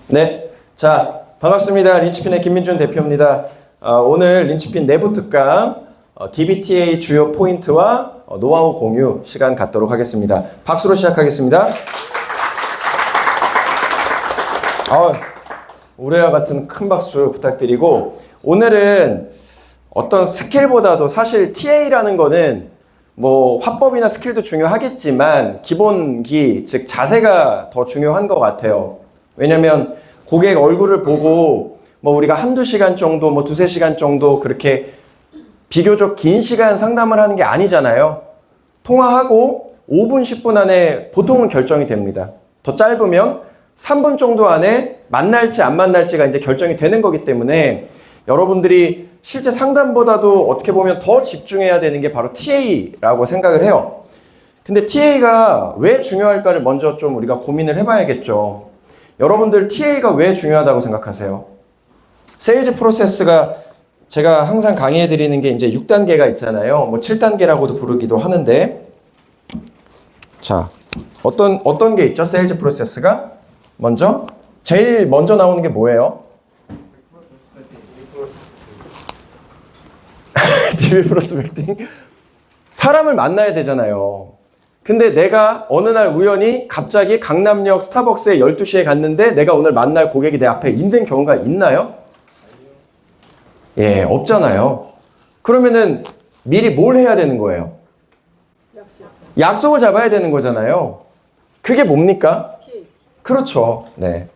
네, 자 반갑습니다. 린치핀의 김민준 대표입니다. 오늘 린치핀 내부 특강 DBTA 주요 포인트와 노하우 공유 시간 갖도록 하겠습니다. 박수로 시작하겠습니다. 올해와 같은 큰 박수 부탁드리고, 오늘은 어떤 스킬보다도 사실 TA라는 거는 뭐 화법이나 스킬도 중요하겠지만 기본기, 즉 자세가 더 중요한 것 같아요. 왜냐면 고객 얼굴을 보고 뭐 우리가 한두 시간 정도, 뭐 두세 시간 정도 그렇게 비교적 긴 시간 상담을 하는 게 아니잖아요. 통화하고 5분, 10분 안에 보통은 결정이 됩니다. 더 짧으면 3분 정도 안에 만날지 안 만날지가 이제 결정이 되는 거기 때문에 여러분들이 실제 상담보다도 어떻게 보면 더 집중해야 되는 게 바로 TA라고 생각을 해요. 근데 TA가 왜 중요할까를 먼저 좀 우리가 고민을 해봐야겠죠. 여러분들 TA가 왜 중요하다고 생각하세요? 세일즈 프로세스가 제가 항상 강의해 드리는 게 이제 6단계가 있잖아요. 뭐 7단계라고도 부르기도 하는데, 자, 어떤 게 있죠? 세일즈 프로세스가 제일 먼저 나오는 게 뭐예요? DB 프로스펙팅? 사람을 만나야 되잖아요. 근데 내가 어느 날 우연히 갑자기 강남역 스타벅스에 12시에 갔는데 내가 오늘 만날 고객이 내 앞에 있는 경우가 있나요? 예, 없잖아요. 그러면은 미리 뭘 해야 되는 거예요? 약속을 잡아야 되는 거잖아요. 그게 뭡니까? 그렇죠. 네.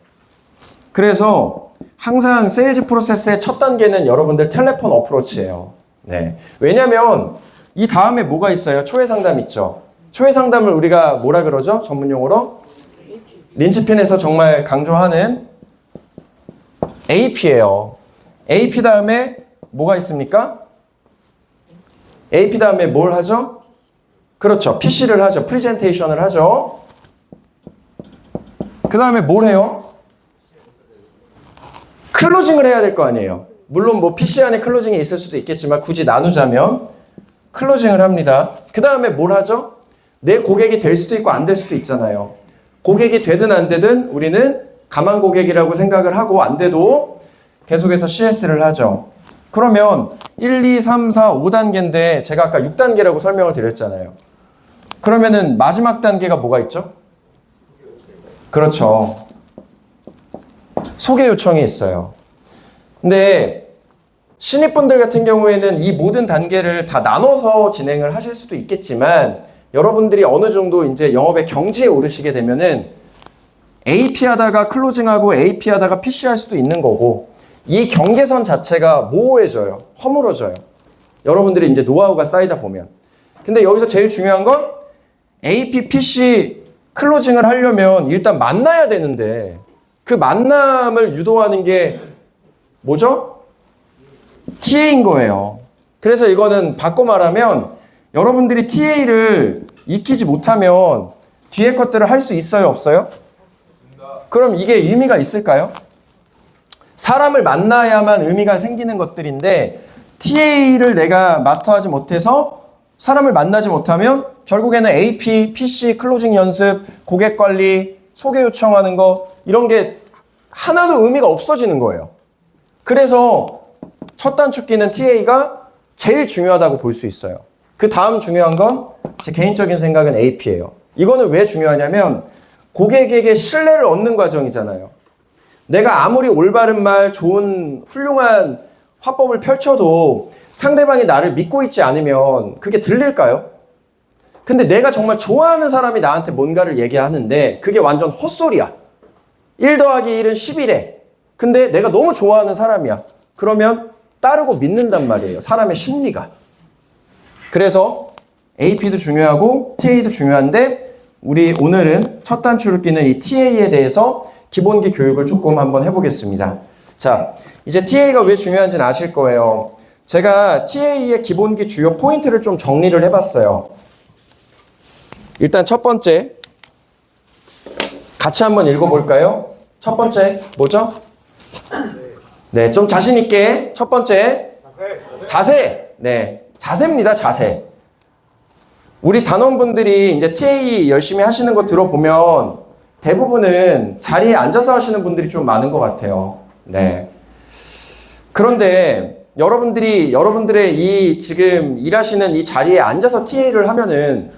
그래서 항상 세일즈 프로세스의 첫 단계는 여러분들 텔레폰 어프로치예요. 네. 왜냐면 이 다음에 뭐가 있어요? 초회 상담 있죠. 초회 상담을 우리가 뭐라 그러죠? 전문 용어로? 린치핀에서 정말 강조하는 AP예요. AP 다음에 뭐가 있습니까? AP 다음에 뭘 하죠? 그렇죠. PC를 하죠. 프리젠테이션을 하죠. 그 다음에 뭘 해요? 클로징을 해야 될 거 아니에요. 물론 뭐 PC 안에 클로징이 있을 수도 있겠지만 굳이 나누자면 클로징을 합니다. 그 다음에 뭘 하죠? 내 고객이 될 수도 있고 안 될 수도 있잖아요. 고객이 되든 안 되든 우리는 가만 고객이라고 생각을 하고, 안 돼도 계속해서 CS를 하죠. 그러면 1, 2, 3, 4, 5단계인데 제가 아까 6단계라고 설명을 드렸잖아요. 그러면은 마지막 단계가 뭐가 있죠? 그렇죠. 소개 요청이 있어요. 근데 신입분들 같은 경우에는 이 모든 단계를 다 나눠서 진행을 하실 수도 있겠지만, 여러분들이 어느 정도 이제 영업의 경지에 오르시게 되면은 AP 하다가 클로징하고 AP 하다가 PC 할 수도 있는 거고, 이 경계선 자체가 모호해져요. 허물어져요. 여러분들이 이제 노하우가 쌓이다 보면. 근데 여기서 제일 중요한 건 AP, PC 클로징을 하려면 일단 만나야 되는데, 그 만남을 유도하는 게 뭐죠? TA인 거예요. 그래서 이거는 바꿔 말하면 여러분들이 TA를 익히지 못하면 뒤에 것들을 할 수 있어요, 없어요? 그럼 이게 의미가 있을까요? 사람을 만나야만 의미가 생기는 것들인데, TA를 내가 마스터하지 못해서 사람을 만나지 못하면 결국에는 AP, PC, 클로징 연습, 고객 관리, 소개 요청하는 거, 이런 게 하나도 의미가 없어지는 거예요. 그래서 첫 단축키는 TA가 제일 중요하다고 볼 수 있어요. 그 다음 중요한 건 제 개인적인 생각은 AP예요. 이거는 왜 중요하냐면 고객에게 신뢰를 얻는 과정이잖아요. 내가 아무리 올바른 말, 좋은 훌륭한 화법을 펼쳐도 상대방이 나를 믿고 있지 않으면 그게 들릴까요? 근데 내가 정말 좋아하는 사람이 나한테 뭔가를 얘기하는데 그게 완전 헛소리야. 1 더하기 1은 11에. 근데 내가 너무 좋아하는 사람이야. 그러면 따르고 믿는단 말이에요. 사람의 심리가. 그래서 AP도 중요하고 TA도 중요한데, 우리 오늘은 첫 단추를 끼는 이 TA에 대해서 기본기 교육을 조금 한번 해보겠습니다. 자, 이제 TA가 왜 중요한지는 아실 거예요. 제가 TA의 기본기 주요 포인트를 좀 정리를 해봤어요. 일단 첫 번째, 같이 한번 읽어볼까요? 첫 번째, 뭐죠? 네, 좀 자신 있게. 첫 번째, 자세. 네, 자세입니다, 자세. 우리 단원분들이 이제 TA 열심히 하시는 거 들어보면 대부분은 자리에 앉아서 하시는 분들이 좀 많은 것 같아요. 네. 그런데 여러분들의 이 지금 일하시는 이 자리에 앉아서 TA를 하면은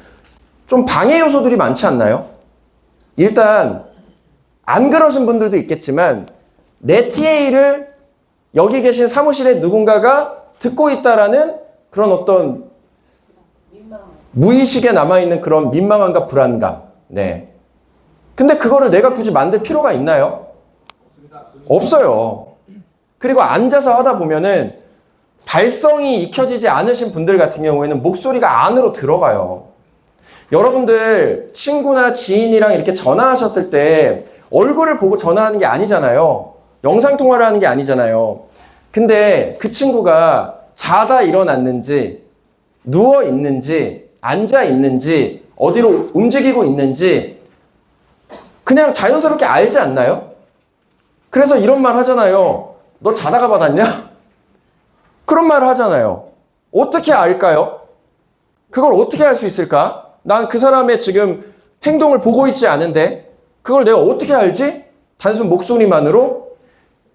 좀 방해 요소들이 많지 않나요? 일단 안 그러신 분들도 있겠지만 내 TA를 여기 계신 사무실에 누군가가 듣고 있다라는 그런 어떤 무의식에 남아있는 그런 민망함과 불안감. 네. 근데 그거를 내가 굳이 만들 필요가 있나요? 없어요. 그리고 앉아서 하다 보면은 발성이 익혀지지 않으신 분들 같은 경우에는 목소리가 안으로 들어가요. 여러분들 친구나 지인이랑 이렇게 전화하셨을 때 얼굴을 보고 전화하는 게 아니잖아요. 영상통화를 하는 게 아니잖아요. 근데 그 친구가 자다 일어났는지 누워 있는지 앉아 있는지 어디로 움직이고 있는지 그냥 자연스럽게 알지 않나요? 그래서 이런 말 하잖아요. 너 자다가 받았냐? 그런 말을 하잖아요. 어떻게 알까요? 그걸 어떻게 알 수 있을까? 난 그 사람의 지금 행동을 보고 있지 않은데 그걸 내가 어떻게 알지? 단순 목소리만으로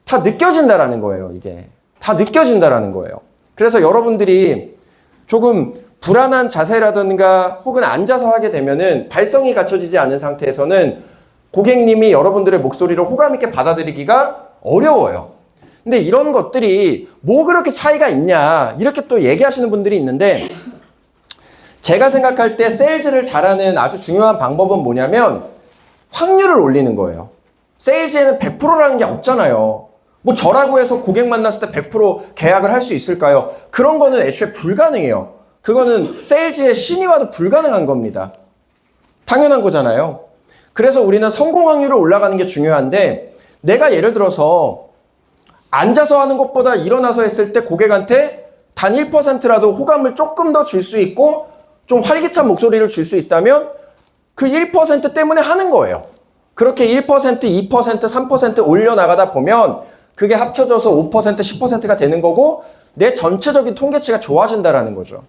다 느껴진다라는 거예요. 이게 다 느껴진다라는 거예요. 그래서 여러분들이 조금 불안한 자세라든가 혹은 앉아서 하게 되면은 발성이 갖춰지지 않은 상태에서는 고객님이 여러분들의 목소리를 호감 있게 받아들이기가 어려워요. 근데 이런 것들이 뭐 그렇게 차이가 있냐 이렇게 또 얘기하시는 분들이 있는데 제가 생각할 때 세일즈를 잘하는 아주 중요한 방법은 뭐냐면 확률을 올리는 거예요. 세일즈에는 100%라는 게 없잖아요. 뭐 저라고 해서 고객 만났을 때 100% 계약을 할 수 있을까요? 그런 거는 애초에 불가능해요. 그거는 세일즈의 신이 와도 불가능한 겁니다. 당연한 거잖아요. 그래서 우리는 성공 확률을 올라가는 게 중요한데 내가 예를 들어서 앉아서 하는 것보다 일어나서 했을 때 고객한테 단 1%라도 호감을 조금 더 줄 수 있고 좀 활기찬 목소리를 줄 수 있다면 그 1% 때문에 하는 거예요. 그렇게 1%, 2%, 3% 올려나가다 보면 그게 합쳐져서 5%, 10%가 되는 거고 내 전체적인 통계치가 좋아진다라는 거죠.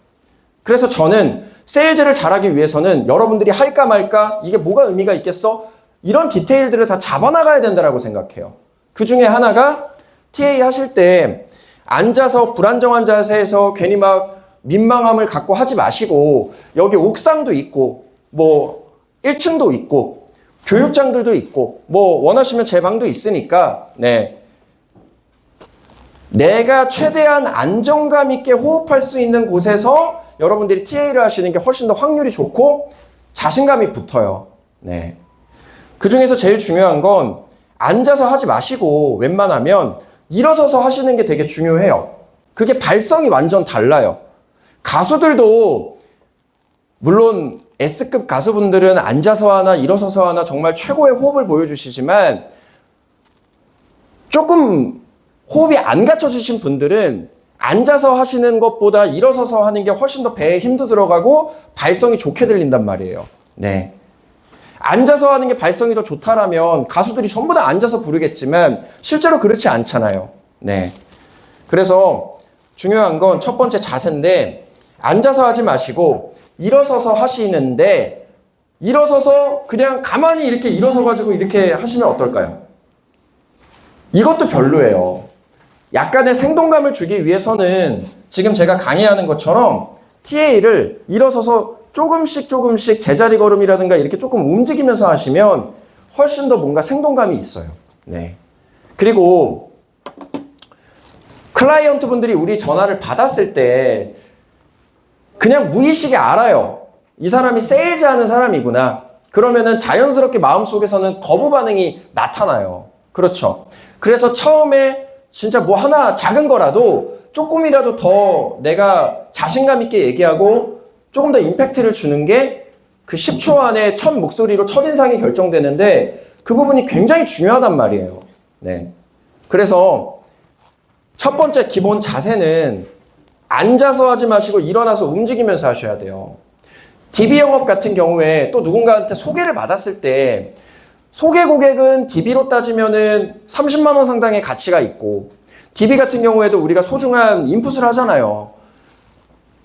그래서 저는 세일즈를 잘하기 위해서는 여러분들이 할까 말까 이게 뭐가 의미가 있겠어? 이런 디테일들을 다 잡아나가야 된다고 생각해요. 그 중에 하나가 TA 하실 때 앉아서 불안정한 자세에서 괜히 막 민망함을 갖고 하지 마시고 여기 옥상도 있고 뭐 1층도 있고 교육장들도 있고 뭐 원하시면 제 방도 있으니까 네. 내가 최대한 안정감 있게 호흡할 수 있는 곳에서 여러분들이 TA를 하시는 게 훨씬 더 확률이 좋고 자신감이 붙어요. 네. 그 중에서 제일 중요한 건 앉아서 하지 마시고 웬만하면 일어서서 하시는 게 되게 중요해요. 그게 발성이 완전 달라요. 가수들도 물론 S급 가수분들은 앉아서 하나 일어서서 하나 정말 최고의 호흡을 보여주시지만 조금 호흡이 안 갖춰지신 분들은 앉아서 하시는 것보다 일어서서 하는 게 훨씬 더 배에 힘도 들어가고 발성이 좋게 들린단 말이에요. 네. 앉아서 하는 게 발성이 더 좋다라면 가수들이 전부 다 앉아서 부르겠지만 실제로 그렇지 않잖아요. 네. 그래서 중요한 건 첫 번째 자세인데 앉아서 하지 마시고 일어서서 하시는데 일어서서 그냥 가만히 이렇게 일어서 가지고 이렇게 하시면 어떨까요? 이것도 별로예요. 약간의 생동감을 주기 위해서는 지금 제가 강의하는 것처럼 TA를 일어서서 조금씩 제자리 걸음이라든가 이렇게 조금 움직이면서 하시면 훨씬 더 뭔가 생동감이 있어요. 네. 그리고 클라이언트 분들이 우리 전화를 받았을 때 그냥 무의식에 알아요. 이 사람이 세일즈 하는 사람이구나. 그러면은 자연스럽게 마음속에서는 거부 반응이 나타나요. 그렇죠. 그래서 처음에 진짜 뭐 하나 작은 거라도 조금이라도 더 내가 자신감 있게 얘기하고 조금 더 임팩트를 주는 게 그 10초 안에 첫 목소리로 첫인상이 결정되는데 그 부분이 굉장히 중요하단 말이에요. 네. 그래서 첫 번째 기본 자세는 앉아서 하지 마시고 일어나서 움직이면서 하셔야 돼요. DB 영업 같은 경우에 또 누군가한테 소개를 받았을 때 소개 고객은 DB로 따지면은 30만 원 상당의 가치가 있고 DB 같은 경우에도 우리가 소중한 인풋을 하잖아요.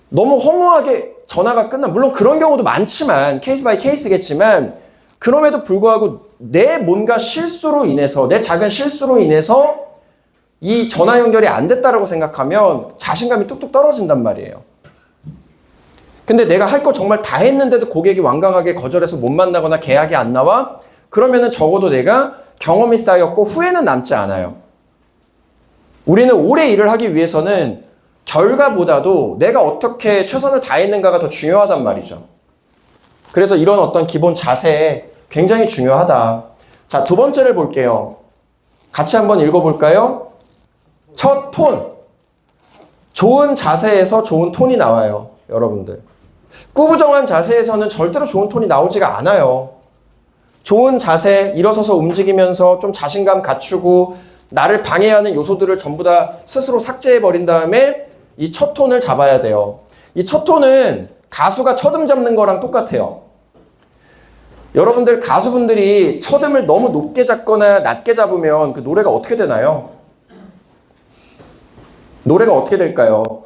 너무 허무하게 전화가 끝나 물론 그런 경우도 많지만 케이스 바이 케이스겠지만 그럼에도 불구하고 내 뭔가 실수로 인해서, 내 작은 실수로 인해서 이 전화 연결이 안 됐다라고 생각하면 자신감이 뚝뚝 떨어진단 말이에요. 근데 내가 할 거 정말 다 했는데도 고객이 완강하게 거절해서 못 만나거나 계약이 안 나와? 그러면은 적어도 내가 경험이 쌓였고 후회는 남지 않아요. 우리는 오래 일을 하기 위해서는 결과보다도 내가 어떻게 최선을 다했는가가 더 중요하단 말이죠. 그래서 이런 어떤 기본 자세 굉장히 중요하다. 자, 두 번째를 볼게요. 같이 한번 읽어볼까요? 첫 톤. 좋은 자세에서 좋은 톤이 나와요. 여러분들. 꾸부정한 자세에서는 절대로 좋은 톤이 나오지가 않아요. 좋은 자세, 일어서서 움직이면서 좀 자신감 갖추고 나를 방해하는 요소들을 전부 다 스스로 삭제해버린 다음에 이 첫 톤을 잡아야 돼요. 이 첫 톤은 가수가 첫음 잡는 거랑 똑같아요. 여러분들 가수분들이 첫음을 너무 높게 잡거나 낮게 잡으면 그 노래가 어떻게 되나요? 노래가 어떻게 될까요?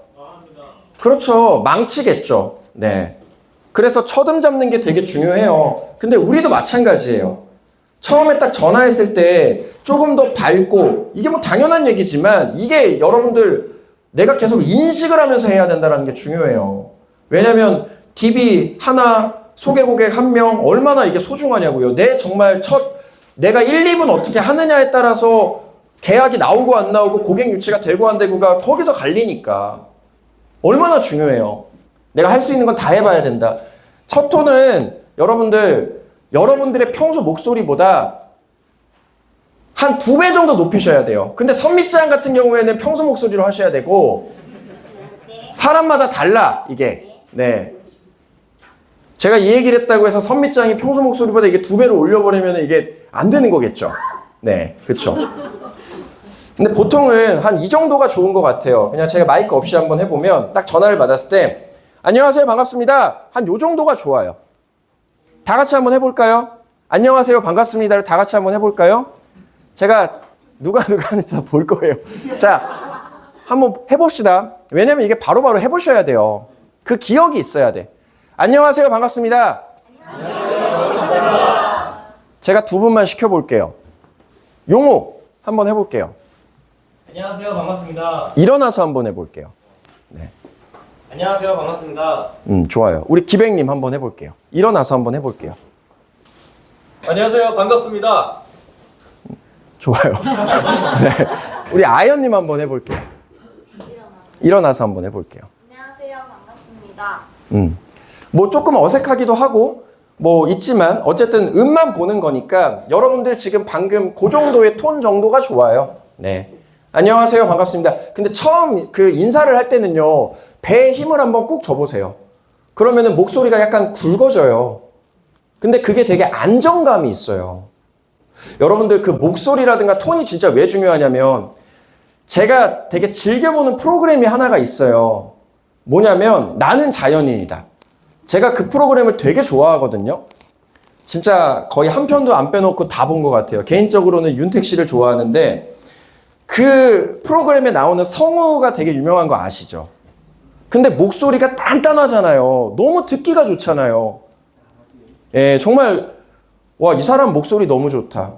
그렇죠. 망치겠죠. 네. 그래서 첫음 잡는 게 되게 중요해요. 근데 우리도 마찬가지예요. 처음에 딱 전화했을 때 조금 더 밝고, 이게 뭐 당연한 얘기지만 이게 여러분들 내가 계속 인식을 하면서 해야 된다는 게 중요해요. 왜냐면 DB 하나, 소개 고객 한 명 얼마나 이게 소중하냐고요. 정말 내가 1, 2분 어떻게 하느냐에 따라서 계약이 나오고 안 나오고 고객 유치가 되고 안 되고가 거기서 갈리니까 얼마나 중요해요. 내가 할 수 있는 건 다 해봐야 된다. 첫 톤은 여러분들의 평소 목소리보다 한 2배 정도 높이셔야 돼요. 근데 선미짱 같은 경우에는 평소 목소리로 하셔야 되고 사람마다 달라 이게. 네. 제가 이 얘기를 했다고 해서 선미짱이 평소 목소리보다 이게 2배로 올려버리면 이게 안 되는 거겠죠. 네, 그렇죠. 근데 보통은 한 이 정도가 좋은 것 같아요. 그냥 제가 마이크 없이 한번 해보면 딱 전화를 받았을 때 안녕하세요 반갑습니다. 한 요 정도가 좋아요. 다 같이 한번 해볼까요? 안녕하세요 반갑습니다를 다 같이 한번 해볼까요? 제가 누가 하는지 다 볼 거예요. 자, 한번 해봅시다. 왜냐면 이게 바로바로 해보셔야 돼요. 그 기억이 있어야 돼. 안녕하세요 반갑습니다. 제가 두 분만 시켜볼게요. 용호 한번 해볼게요. 안녕하세요 반갑습니다. 일어나서 한번 해볼게요. 네. 안녕하세요 반갑습니다. 좋아요. 우리 기백님 한번 해볼게요. 일어나서 한번 해볼게요. 안녕하세요 반갑습니다. 좋아요. 네. 우리 아연님 한번 해볼게요. 일어나서 한번 해볼게요. 안녕하세요. 반갑습니다. 뭐 조금 어색하기도 하고 뭐 있지만 어쨌든 음만 보는 거니까 여러분들 지금 방금 그 정도의 톤 정도가 좋아요. 네. 안녕하세요. 반갑습니다. 근데 처음 그 인사를 할 때는요. 배에 힘을 한번 꾹 줘보세요. 그러면은 목소리가 약간 굵어져요. 근데 그게 되게 안정감이 있어요. 여러분들 그 목소리라든가 톤이 진짜 왜 중요하냐면 제가 되게 즐겨보는 프로그램이 하나가 있어요. 뭐냐면 나는 자연인이다. 제가 그 프로그램을 되게 좋아하거든요. 진짜 거의 한 편도 안 빼놓고 다 본 것 같아요. 개인적으로는 윤택 씨를 좋아하는데 그 프로그램에 나오는 성우가 되게 유명한 거 아시죠? 근데 목소리가 단단하잖아요. 너무 듣기가 좋잖아요. 예, 정말 와, 이 사람 목소리 너무 좋다.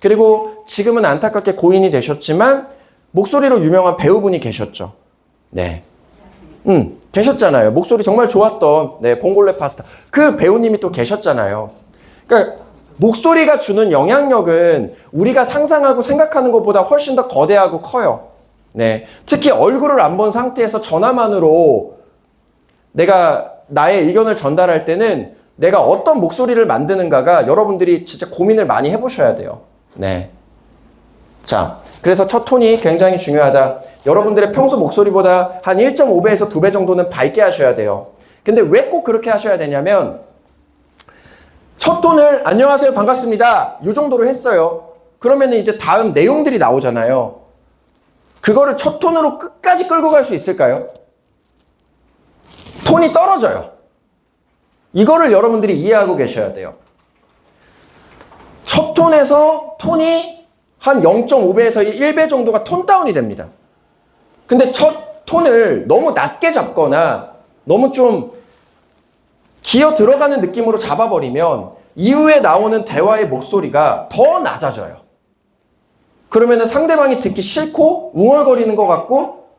그리고 지금은 안타깝게 고인이 되셨지만 목소리로 유명한 배우분이 계셨죠. 네. 계셨잖아요. 목소리 정말 좋았던, 네, 봉골레 파스타. 그 배우님이 또 계셨잖아요. 그러니까 목소리가 주는 영향력은 우리가 상상하고 생각하는 것보다 훨씬 더 거대하고 커요. 네. 특히 얼굴을 안 본 상태에서 전화만으로 내가 나의 의견을 전달할 때는 내가 어떤 목소리를 만드는가가 여러분들이 진짜 고민을 많이 해보셔야 돼요. 네. 자, 그래서 첫 톤이 굉장히 중요하다. 여러분들의 평소 목소리보다 한 1.5배에서 2배 정도는 밝게 하셔야 돼요. 근데 왜 꼭 그렇게 하셔야 되냐면 첫 톤을 안녕하세요 반갑습니다 이 정도로 했어요. 그러면 이제 다음 내용들이 나오잖아요. 그거를 첫 톤으로 끝까지 끌고 갈 수 있을까요? 톤이 떨어져요. 이거를 여러분들이 이해하고 계셔야 돼요. 첫 톤에서 톤이 한 0.5배에서 1배 정도가 톤 다운이 됩니다. 근데 첫 톤을 너무 낮게 잡거나 너무 좀 기어 들어가는 느낌으로 잡아버리면 이후에 나오는 대화의 목소리가 더 낮아져요. 그러면은 상대방이 듣기 싫고 웅얼거리는 것 같고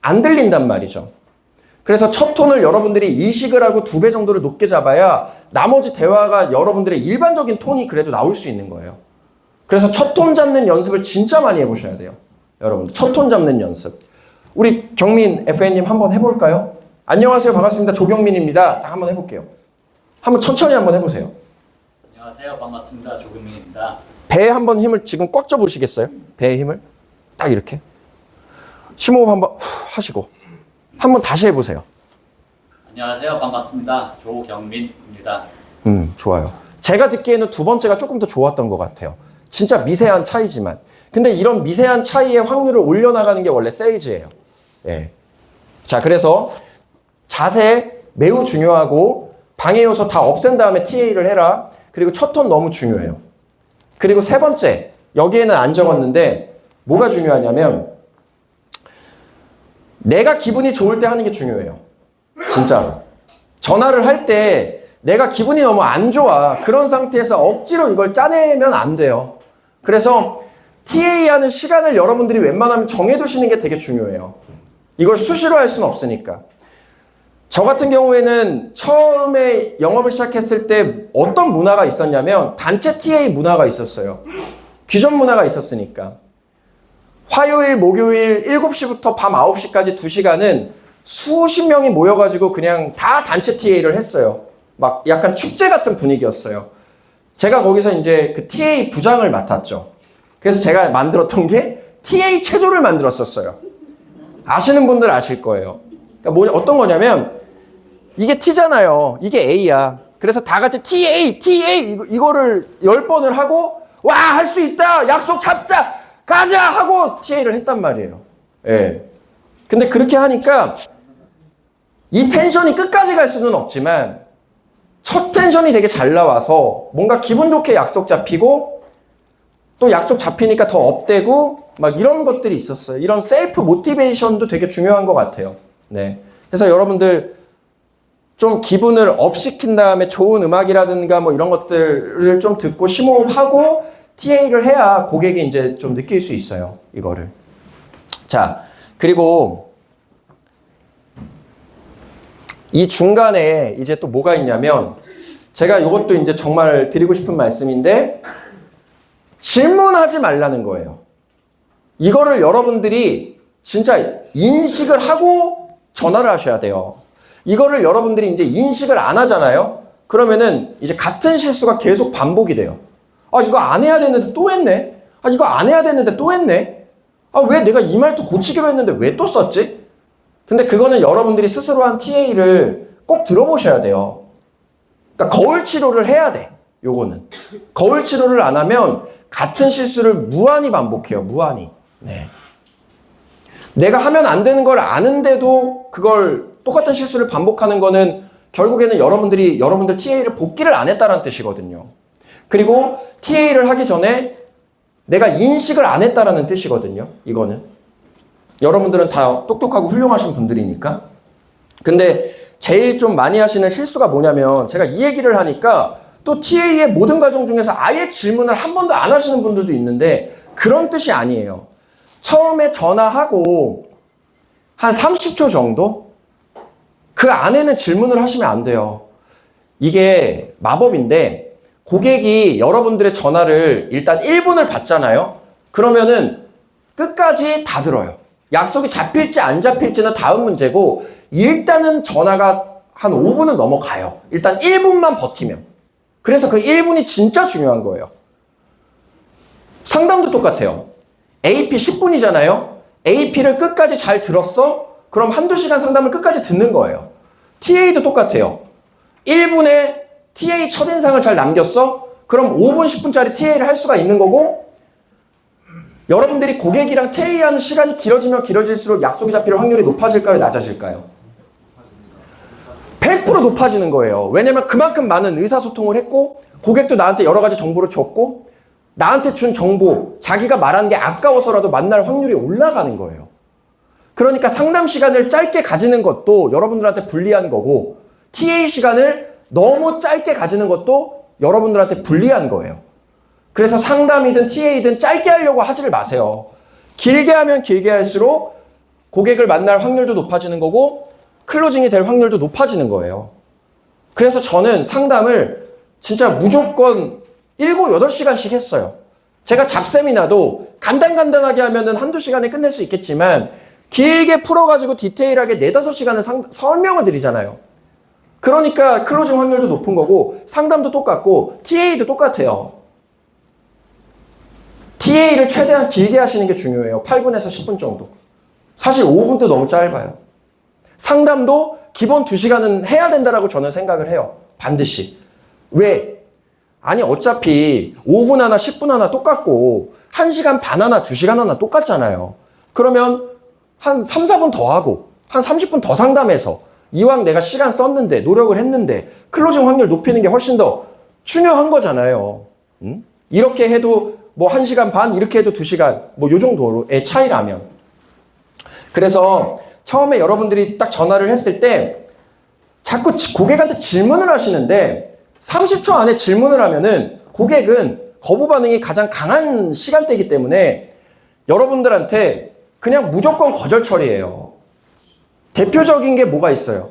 안 들린단 말이죠. 그래서 첫 톤을 여러분들이 인식을 하고 2배 정도를 높게 잡아야 나머지 대화가 여러분들의 일반적인 톤이 그래도 나올 수 있는 거예요. 그래서 첫 톤 잡는 연습을 진짜 많이 해보셔야 돼요. 여러분들 첫 톤 잡는 연습. 우리 경민 FA님 한번 해볼까요? 안녕하세요. 반갑습니다. 조경민입니다. 딱 한번 해볼게요. 한번 천천히 한번 해보세요. 안녕하세요. 반갑습니다. 조금민입니다. 배에 한번 힘을 지금 꽉 줘보시겠어요? 배에 힘을 딱 이렇게 심호흡 한번 하시고 한번 다시 해보세요. 안녕하세요. 반갑습니다. 조경민입니다. 좋아요. 제가 듣기에는 2번째가 조금 더 좋았던 것 같아요. 진짜 미세한 차이지만. 근데 이런 미세한 차이의 확률을 올려나가는 게 원래 세일즈예요. 예. 자, 그래서 자세 매우 중요하고 방해 요소 다 없앤 다음에 TA를 해라. 그리고 첫 톤 너무 중요해요. 그리고 3번째, 여기에는 안 적었는데 뭐가 중요하냐면 내가 기분이 좋을 때 하는 게 중요해요. 진짜로. 전화를 할 때 내가 기분이 너무 안 좋아. 그런 상태에서 억지로 이걸 짜내면 안 돼요. 그래서 TA 하는 시간을 여러분들이 웬만하면 정해두시는 게 되게 중요해요. 이걸 수시로 할 수는 없으니까. 저 같은 경우에는 처음에 영업을 시작했을 때 어떤 문화가 있었냐면 단체 TA 문화가 있었어요. 귀전 문화가 있었으니까. 화요일, 목요일 7시부터 밤 9시까지 2시간은 수십 명이 모여가지고 그냥 다 단체 TA를 했어요. 막 약간 축제 같은 분위기였어요. 제가 거기서 이제 그 TA 부장을 맡았죠. 그래서 제가 만들었던 게 TA 체조를 만들었었어요. 아시는 분들 아실 거예요. 그러니까 어떤 거냐면 이게 T잖아요. 이게 A야. 그래서 다 같이 TA 이거를 10번을 하고 와, 할 수 있다. 약속 잡자. 가자 하고 TA를 했단 말이에요. 예. 근데 그렇게 하니까 이 텐션이 끝까지 갈 수는 없지만 첫 텐션이 되게 잘 나와서 뭔가 기분 좋게 약속 잡히고 또 약속 잡히니까 더 업되고 막 이런 것들이 있었어요. 이런 셀프 모티베이션도 되게 중요한 것 같아요. 네. 그래서 여러분들 좀 기분을 업시킨 다음에 좋은 음악이라든가 뭐 이런 것들을 좀 듣고 심호흡하고 TA를 해야 고객이 이제 좀 느낄 수 있어요. 이거를. 자, 그리고 이 중간에 이제 또 뭐가 있냐면 제가 이것도 이제 정말 드리고 싶은 말씀인데 질문하지 말라는 거예요. 이거를 여러분들이 진짜 인식을 하고 전화를 하셔야 돼요. 이거를 여러분들이 이제 인식을 안 하잖아요. 그러면은 이제 같은 실수가 계속 반복이 돼요. 아, 이거 안 해야 되는데 또 했네. 아, 이거 안 해야 되는데 또 했네. 아, 왜 내가 이 말도 고치기로 했는데 왜 또 썼지? 근데 그거는 여러분들이 스스로 한 TA를 꼭 들어보셔야 돼요. 그러니까 거울 치료를 해야 돼. 요거는. 거울 치료를 안 하면 같은 실수를 무한히 반복해요. 무한히. 네. 내가 하면 안 되는 걸 아는데도 그걸 똑같은 실수를 반복하는 거는 결국에는 여러분들 TA를 복기를 안 했다는 뜻이거든요. 그리고 TA를 하기 전에 내가 인식을 안 했다라는 뜻이거든요. 이거는. 여러분들은 다 똑똑하고 훌륭하신 분들이니까. 근데 제일 좀 많이 하시는 실수가 뭐냐면 제가 이 얘기를 하니까 또 TA의 모든 과정 중에서 아예 질문을 한 번도 안 하시는 분들도 있는데 그런 뜻이 아니에요. 처음에 전화하고 한 30초 정도? 그 안에는 질문을 하시면 안 돼요. 이게 마법인데 고객이 여러분들의 전화를 일단 1분을 받잖아요. 그러면은 끝까지 다 들어요. 약속이 잡힐지 안 잡힐지는 다음 문제고 일단은 전화가 한 5분은 넘어가요. 일단 1분만 버티면. 그래서 그 1분이 진짜 중요한 거예요. 상담도 똑같아요. AP 10분이잖아요. AP를 끝까지 잘 들었어? 그럼 한두 시간 상담을 끝까지 듣는 거예요. TA도 똑같아요. 1분에 TA 첫인상을 잘 남겼어? 그럼 5분, 10분짜리 TA를 할 수가 있는 거고 여러분들이 고객이랑 TA하는 시간이 길어지면 길어질수록 약속이 잡힐 확률이 높아질까요? 낮아질까요? 100% 높아지는 거예요. 왜냐면 그만큼 많은 의사소통을 했고 고객도 나한테 여러 가지 정보를 줬고 나한테 준 정보, 자기가 말한 게 아까워서라도 만날 확률이 올라가는 거예요. 그러니까 상담 시간을 짧게 가지는 것도 여러분들한테 불리한 거고 TA 시간을 너무 짧게 가지는 것도 여러분들한테 불리한 거예요. 그래서 상담이든 TA든 짧게 하려고 하지를 마세요. 길게 하면 길게 할수록 고객을 만날 확률도 높아지는 거고 클로징이 될 확률도 높아지는 거예요. 그래서 저는 상담을 진짜 무조건 7, 8시간씩 했어요. 제가 잡세미나도 간단하게 하면은 한두 시간에 끝낼 수 있겠지만 길게 풀어가지고 디테일하게 4, 5시간을 설명을 드리잖아요. 그러니까 클로징 확률도 높은 거고 상담도 똑같고 TA도 똑같아요. TA를 최대한 길게 하시는 게 중요해요. 8분에서 10분 정도. 사실 5분도 너무 짧아요. 상담도 기본 2시간은 해야 된다라고 저는 생각을 해요. 반드시. 왜? 아니 어차피 5분 하나 10분 하나 똑같고 1시간 반 하나 2시간 하나 똑같잖아요. 그러면 한 3, 4분 더 하고 한 30분 더 상담해서 이왕 내가 시간 썼는데 노력을 했는데 클로징 확률 높이는 게 훨씬 더 중요한 거잖아요. 이렇게 해도 뭐 1시간 반 이렇게 해도 2시간 뭐 요 정도의 차이라면. 그래서 처음에 여러분들이 딱 전화를 했을 때 자꾸 고객한테 질문을 하시는데 30초 안에 질문을 하면은 고객은 거부 반응이 가장 강한 시간대이기 때문에 여러분들한테 그냥 무조건 거절 처리해요. 대표적인 게 뭐가 있어요?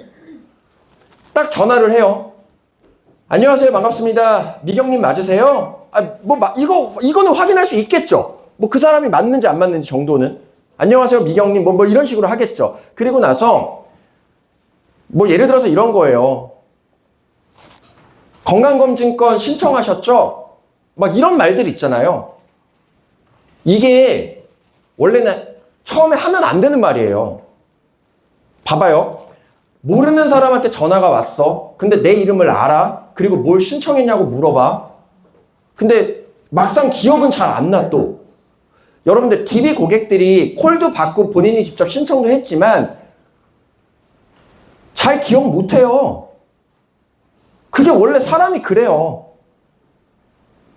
딱 전화를 해요. 안녕하세요, 반갑습니다. 미경님 맞으세요? 이거는 확인할 수 있겠죠. 뭐 그 사람이 맞는지 안 맞는지 정도는. 안녕하세요, 미경님. 뭐 이런 식으로 하겠죠. 그리고 나서 뭐 예를 들어서 이런 거예요. 건강검진권 신청하셨죠? 막 이런 말들 있잖아요. 이게 원래는 처음에 하면 안 되는 말이에요. 봐봐요. 모르는 사람한테 전화가 왔어. 근데 내 이름을 알아. 그리고 뭘 신청했냐고 물어봐. 근데 막상 기억은 잘 안 나 또. 여러분들 DB 고객들이 콜도 받고 본인이 직접 신청도 했지만 잘 기억 못 해요. 그게 원래 사람이 그래요.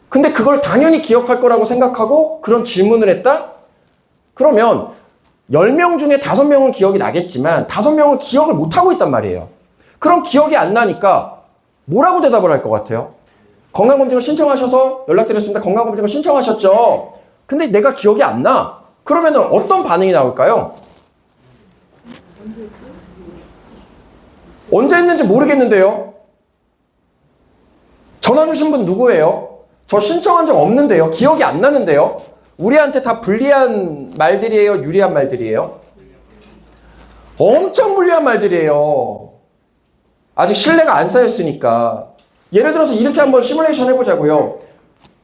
근데 그걸 당연히 기억할 거라고 생각하고 그런 질문을 했다? 그러면 10명 중에 5명은 기억이 나겠지만 5명은 기억을 못하고 있단 말이에요. 그럼 기억이 안 나니까 뭐라고 대답을 할 것 같아요? 건강검진을 신청하셔서 연락드렸습니다. 건강검진을 신청하셨죠? 근데 내가 기억이 안 나. 그러면 어떤 반응이 나올까요? 언제 했는지 모르겠는데요? 전화 주신 분 누구예요? 저 신청한 적 없는데요? 기억이 안 나는데요? 우리한테 다 불리한 말들이에요? 유리한 말들이에요? 엄청 불리한 말들이에요. 아직 신뢰가 안 쌓였으니까. 예를 들어서 이렇게 한번 시뮬레이션 해보자고요.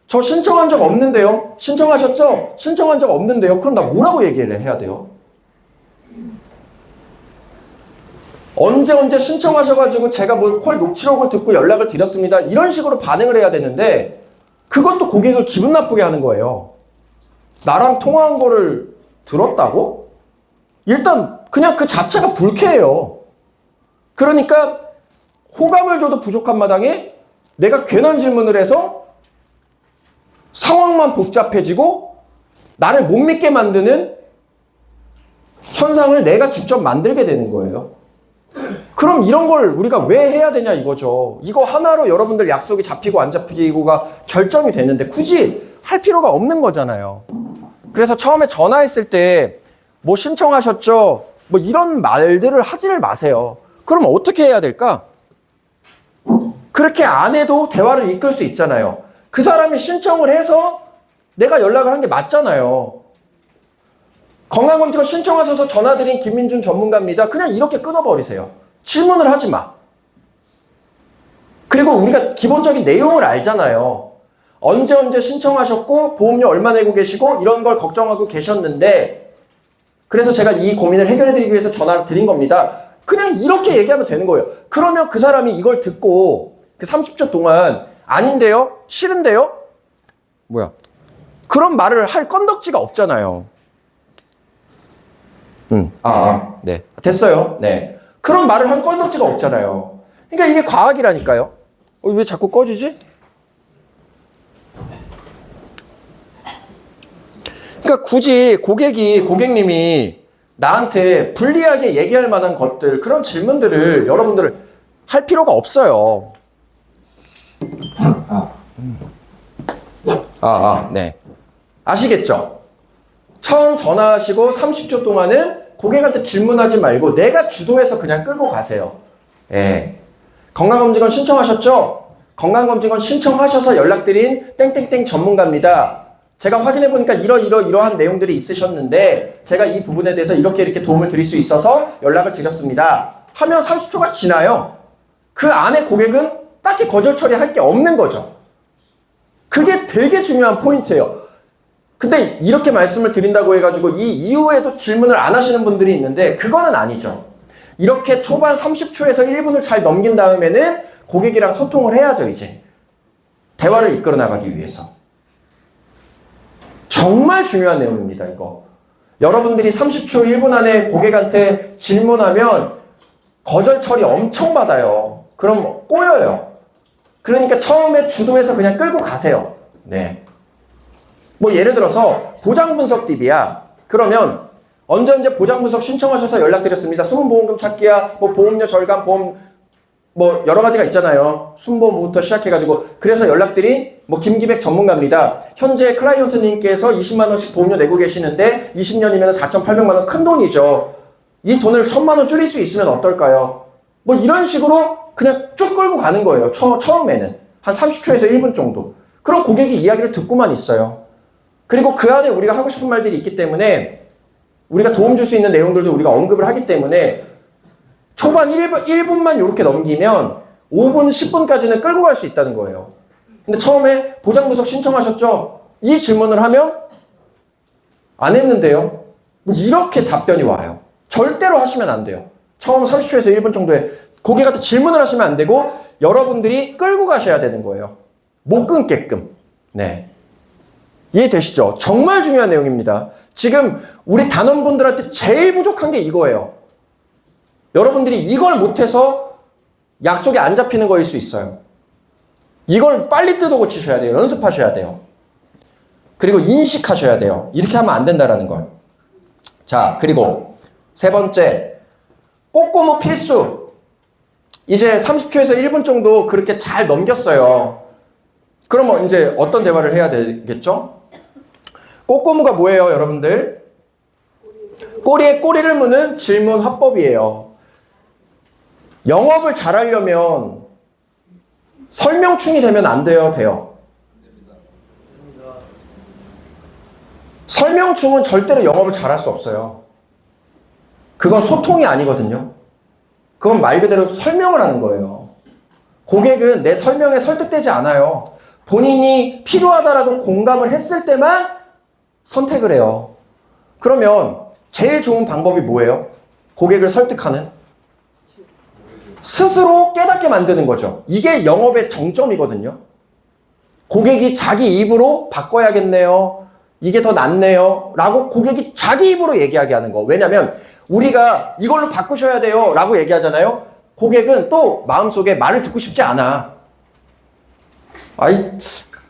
저 신청한 적 없는데요? 신청하셨죠? 신청한 적 없는데요? 그럼 나 뭐라고 얘기를 해야 돼요? 언제 신청하셔가지고 제가 뭐 콜 녹취록을 듣고 연락을 드렸습니다. 이런 식으로 반응을 해야 되는데 그것도 고객을 기분 나쁘게 하는 거예요. 나랑 통화한 거를 들었다고? 일단 그냥 그 자체가 불쾌해요. 그러니까 호감을 줘도 부족한 마당에 내가 괜한 질문을 해서 상황만 복잡해지고 나를 못 믿게 만드는 현상을 내가 직접 만들게 되는 거예요. 그럼 이런 걸 우리가 왜 해야 되냐 이거죠. 이거 하나로 여러분들 약속이 잡히고 안 잡히고가 결정이 되는데 굳이 할 필요가 없는 거잖아요. 그래서 처음에 전화했을 때 뭐 신청하셨죠? 뭐 이런 말들을 하지를 마세요. 그럼 어떻게 해야 될까? 그렇게 안 해도 대화를 이끌 수 있잖아요. 그 사람이 신청을 해서 내가 연락을 한 게 맞잖아요. 건강검진을 신청하셔서 전화드린 김민준 전문가입니다. 그냥 이렇게 끊어버리세요. 질문을 하지 마. 그리고 우리가 기본적인 내용을 알잖아요. 언제 신청하셨고 보험료 얼마 내고 계시고 이런 걸 걱정하고 계셨는데 그래서 제가 이 고민을 해결해드리기 위해서 전화를 드린 겁니다. 그냥 이렇게 얘기하면 되는 거예요. 그러면 그 사람이 이걸 듣고 그 30초 동안 아닌데요? 싫은데요? 뭐야? 그런 말을 할 건덕지가 없잖아요. 네. 됐어요. 네. 그런 말을 할 건덕지가 없잖아요. 그러니까 이게 과학이라니까요. 왜 자꾸 꺼지지? 그러니까 굳이 고객님이 나한테 불리하게 얘기할 만한 것들, 그런 질문들을 여러분들 할 필요가 없어요. 네. 아시겠죠? 처음 전화하시고 30초 동안은 고객한테 질문하지 말고 내가 주도해서 그냥 끌고 가세요. 예. 건강검진원 신청하셨죠? 건강검진원 신청하셔서 연락드린 땡땡땡 전문가입니다. 제가 확인해보니까 이러한 내용들이 있으셨는데 제가 이 부분에 대해서 이렇게 도움을 드릴 수 있어서 연락을 드렸습니다. 하면 30초가 지나요. 그 안에 고객은 딱히 거절 처리할 게 없는 거죠. 그게 되게 중요한 포인트예요. 근데 이렇게 말씀을 드린다고 해가지고 이 이후에도 질문을 안 하시는 분들이 있는데 그거는 아니죠. 이렇게 초반 30초에서 1분을 잘 넘긴 다음에는 고객이랑 소통을 해야죠, 이제. 대화를 이끌어 나가기 위해서. 정말 중요한 내용입니다, 이거. 여러분들이 30초, 1분 안에 고객한테 질문하면 거절 처리 엄청 받아요. 그럼 꼬여요. 그러니까 처음에 주도해서 그냥 끌고 가세요. 네. 뭐 예를 들어서 보장 분석 DB야. 그러면 언제 보장 분석 신청하셔서 연락드렸습니다. 숨보험금 찾기야, 뭐 보험료 절감, 보험 뭐 여러 가지가 있잖아요. 순보험부터 시작해가지고 그래서 연락드린 뭐 김기백 전문가입니다. 현재 클라이언트님께서 20만 원씩 보험료 내고 계시는데 20년이면 4,800만 원 큰 돈이죠. 이 돈을 1,000만 원 줄일 수 있으면 어떨까요? 뭐 이런 식으로 그냥 쭉 끌고 가는 거예요. 처음에는 한 30초에서 1분 정도. 그럼 고객이 이야기를 듣고만 있어요. 그리고 그 안에 우리가 하고 싶은 말들이 있기 때문에 우리가 도움 줄 수 있는 내용들도 우리가 언급을 하기 때문에 초반 1분만 이렇게 넘기면 5분, 10분까지는 끌고 갈 수 있다는 거예요. 근데 처음에 보장 분석 신청하셨죠? 이 질문을 하면 안 했는데요. 이렇게 답변이 와요. 절대로 하시면 안 돼요. 처음 30초에서 1분 정도에 고객한테 질문을 하시면 안 되고 여러분들이 끌고 가셔야 되는 거예요. 못 끊게끔. 네. 이해되시죠? 정말 중요한 내용입니다. 지금 우리 단원분들한테 제일 부족한 게 이거예요. 여러분들이 이걸 못해서 약속이 안 잡히는 거일 수 있어요. 이걸 빨리 뜯어 고치셔야 돼요. 연습하셔야 돼요. 그리고 인식하셔야 돼요. 이렇게 하면 안 된다라는 걸. 자, 그리고 세 번째, 꼬꼬무 필수. 이제 30초에서 1분 정도 그렇게 잘 넘겼어요. 그러면 이제 어떤 대화를 해야 되겠죠? 꼬꼬무가 뭐예요, 여러분들? 꼬리에 꼬리를 무는 질문 화법이에요. 영업을 잘하려면 설명충이 되면 안 돼요, 돼요? 설명충은 절대로 영업을 잘할 수 없어요. 그건 소통이 아니거든요. 그건 말 그대로 설명을 하는 거예요. 고객은 내 설명에 설득되지 않아요. 본인이 필요하다라고 공감을 했을 때만 선택을 해요. 그러면 제일 좋은 방법이 뭐예요? 고객을 설득하는? 스스로 깨닫게 만드는 거죠. 이게 영업의 정점이거든요. 고객이 자기 입으로 바꿔야겠네요. 이게 더 낫네요. 라고 고객이 자기 입으로 얘기하게 하는 거. 왜냐면 우리가 이걸로 바꾸셔야 돼요. 라고 얘기하잖아요. 고객은 또 마음속에 말을 듣고 싶지 않아.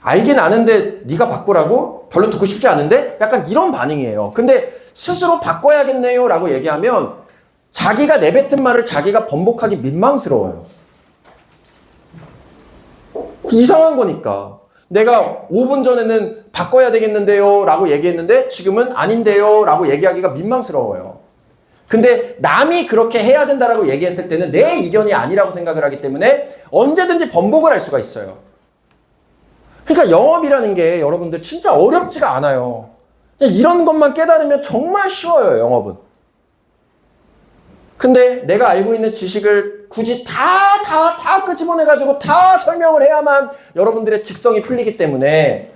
알긴 아는데 네가 바꾸라고? 별로 듣고 싶지 않은데? 약간 이런 반응이에요. 근데 스스로 바꿔야겠네요. 라고 얘기하면 자기가 내뱉은 말을 자기가 번복하기 민망스러워요. 이상한 거니까. 내가 5분 전에는 바꿔야 되겠는데요. 라고 얘기했는데 지금은 아닌데요. 라고 얘기하기가 민망스러워요. 근데 남이 그렇게 해야 된다라고 얘기했을 때는 내 의견이 아니라고 생각을 하기 때문에 언제든지 번복을 할 수가 있어요. 그러니까 영업이라는 게 여러분들 진짜 어렵지가 않아요. 이런 것만 깨달으면 정말 쉬워요, 영업은. 근데 내가 알고 있는 지식을 굳이 다 끄집어내가지고 다 설명을 해야만 여러분들의 직성이 풀리기 때문에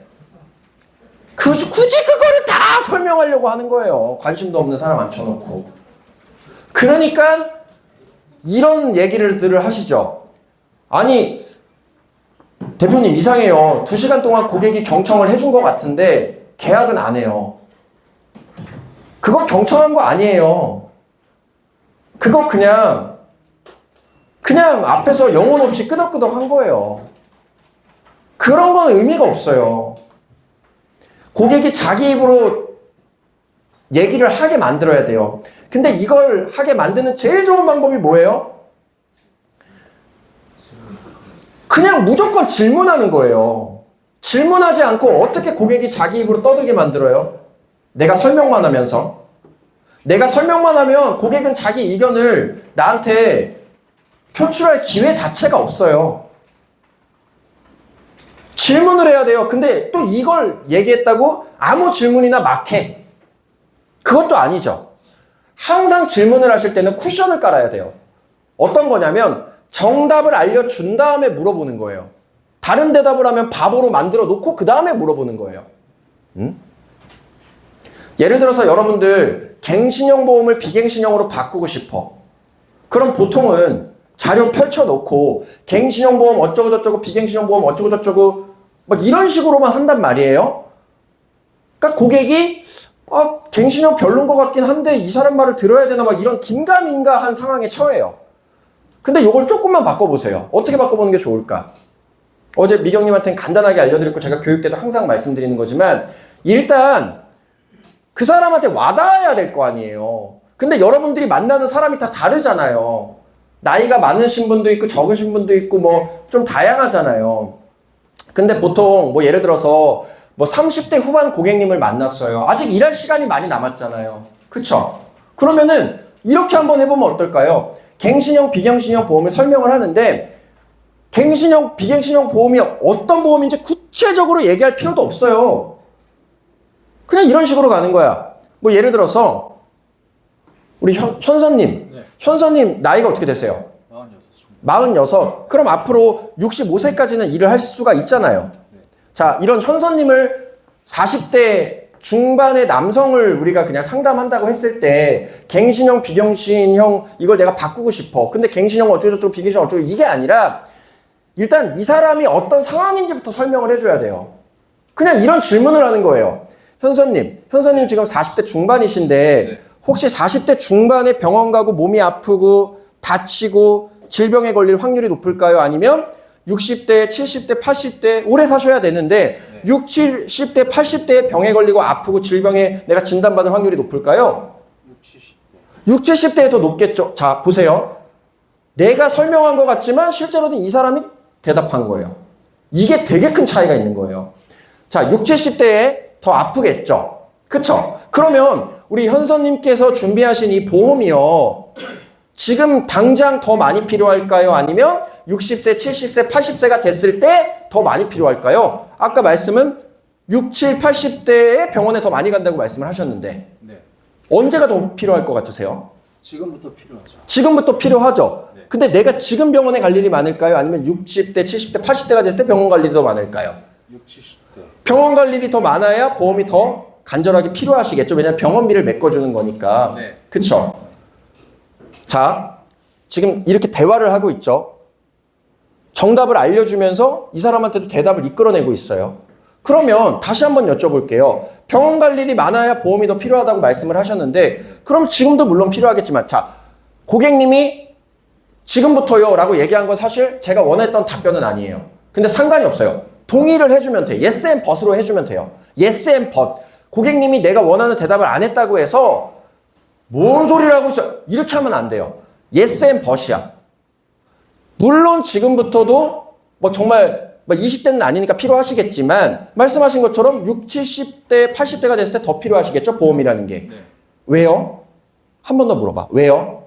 굳이 그거를 다 설명하려고 하는 거예요. 관심도 없는 사람 앉혀놓고. 그러니까 이런 얘기를 하시죠. 아니, 대표님 이상해요. 2시간 동안 고객이 경청을 해준 것 같은데 계약은 안 해요. 그거 경청한 거 아니에요. 그거 그냥 앞에서 영혼 없이 끄덕끄덕 한 거예요. 그런 건 의미가 없어요. 고객이 자기 입으로 얘기를 하게 만들어야 돼요. 근데 이걸 하게 만드는 제일 좋은 방법이 뭐예요? 그냥 무조건 질문하는 거예요. 질문하지 않고 어떻게 고객이 자기 입으로 떠들게 만들어요? 내가 설명만 하면서. 내가 설명만 하면 고객은 자기 의견을 나한테 표출할 기회 자체가 없어요. 질문을 해야 돼요. 근데 또 이걸 얘기했다고 아무 질문이나 막 해. 그것도 아니죠. 항상 질문을 하실 때는 쿠션을 깔아야 돼요. 어떤 거냐면 정답을 알려준 다음에 물어보는 거예요. 다른 대답을 하면 바보로 만들어 놓고 그 다음에 물어보는 거예요. 예를 들어서 여러분들 갱신형 보험을 비갱신형으로 바꾸고 싶어. 그럼 보통은 자료 펼쳐놓고 갱신형 보험 어쩌고저쩌고 비갱신형 보험 어쩌고저쩌고 막 이런 식으로만 한단 말이에요. 그러니까 고객이 갱신형 별론 것 같긴 한데 이 사람 말을 들어야 되나 막 이런 긴가민가한 상황에 처해요. 근데 이걸 조금만 바꿔보세요. 어떻게 바꿔보는 게 좋을까? 어제 미경님한테는 간단하게 알려드렸고 제가 교육 때도 항상 말씀드리는 거지만 일단 그 사람한테 와닿아야 될 거 아니에요. 근데 여러분들이 만나는 사람이 다 다르잖아요. 나이가 많으신 분도 있고 적으신 분도 있고 뭐 좀 다양하잖아요. 근데 보통 뭐 예를 들어서 뭐 30대 후반 고객님을 만났어요. 아직 일할 시간이 많이 남았잖아요. 그쵸? 그러면은 이렇게 한번 해보면 어떨까요? 갱신형, 비갱신형 보험을 설명을 하는데 갱신형, 비갱신형 보험이 어떤 보험인지 구체적으로 얘기할 필요도 없어요. 그냥 이런 식으로 가는 거야. 뭐 예를 들어서 우리 현서님, 네. 현서님 나이가 어떻게 되세요? 46. 그럼 앞으로 65세까지는 일을 할 수가 있잖아요. 네. 자, 이런 현서님을 40대 중반의 남성을 우리가 그냥 상담한다고 했을 때 갱신형, 비갱신형 이걸 내가 바꾸고 싶어. 근데 갱신형 어쩌고저쩌고 비갱신형 어쩌고 이게 아니라 일단 이 사람이 어떤 상황인지부터 설명을 해줘야 돼요. 그냥 이런 질문을 하는 거예요. 현서님 지금 40대 중반이신데 네. 혹시 40대 중반에 병원 가고 몸이 아프고 다치고 질병에 걸릴 확률이 높을까요? 아니면 60대, 70대, 80대 오래 사셔야 되는데 네. 60, 70대, 80대에 병에 걸리고 아프고 질병에 내가 진단받을 확률이 높을까요? 60, 70대에 더 높겠죠. 자, 보세요. 내가 설명한 것 같지만 실제로는 이 사람이 대답한 거예요. 이게 되게 큰 차이가 있는 거예요. 자, 60, 70대에 더 아프겠죠. 그쵸? 그러면 우리 현서님께서 준비하신 이 보험이요. 지금 당장 더 많이 필요할까요? 아니면 60세, 70세, 80세가 됐을 때 더 많이 필요할까요? 아까 말씀은 60, 80대에 병원에 더 많이 간다고 말씀을 하셨는데 네. 언제가 더 필요할 것 같으세요? 지금부터 필요하죠. 지금부터 필요하죠. 네. 근데 내가 지금 병원에 갈 일이 많을까요? 아니면 60대, 70대, 80대가 됐을 때 병원 갈 일이 더 많을까요? 60, 70대. 병원 갈 일이 더 많아야 보험이 더 간절하게 필요하시겠죠. 왜냐하면 병원비를 메꿔주는 거니까. 네. 그쵸? 자, 지금 이렇게 대화를 하고 있죠. 정답을 알려주면서 이 사람한테도 대답을 이끌어내고 있어요. 그러면 다시 한번 여쭤볼게요. 병원 갈 일이 많아야 보험이 더 필요하다고 말씀을 하셨는데 그럼 지금도 물론 필요하겠지만 자, 고객님이 지금부터요 라고 얘기한 건 사실 제가 원했던 답변은 아니에요. 근데 상관이 없어요. 동의를 해주면 돼요. yes and but으로 해주면 돼요. yes and but. 고객님이 내가 원하는 대답을 안 했다고 해서 뭔 소리를 하고 있어? 이렇게 하면 안 돼요. yes and but이야. 물론 지금부터도 뭐 정말 뭐 20대는 아니니까 필요하시겠지만 말씀하신 것처럼 60, 70대, 80대가 됐을 때 더 필요하시겠죠? 보험이라는 게. 네. 왜요? 한 번 더 물어봐. 왜요?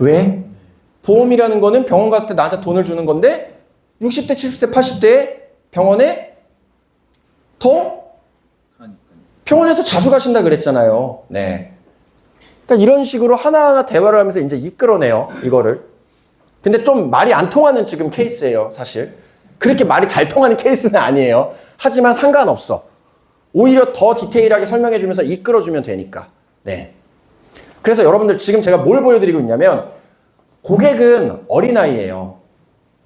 왜? 보험이라는 거는 병원 갔을 때 나한테 돈을 주는 건데 60대, 70대, 80대에 병원에 더 병원에 더 자주 가신다 그랬잖아요. 네. 그러니까 이런 식으로 하나하나 대화를 하면서 이제 이끌어내요. 이거를. 근데 좀 말이 안 통하는 지금 케이스예요, 사실. 그렇게 말이 잘 통하는 케이스는 아니에요. 하지만 상관없어. 오히려 더 디테일하게 설명해주면서 이끌어주면 되니까. 네. 그래서 여러분들 지금 제가 뭘 보여드리고 있냐면 고객은 어린아이예요.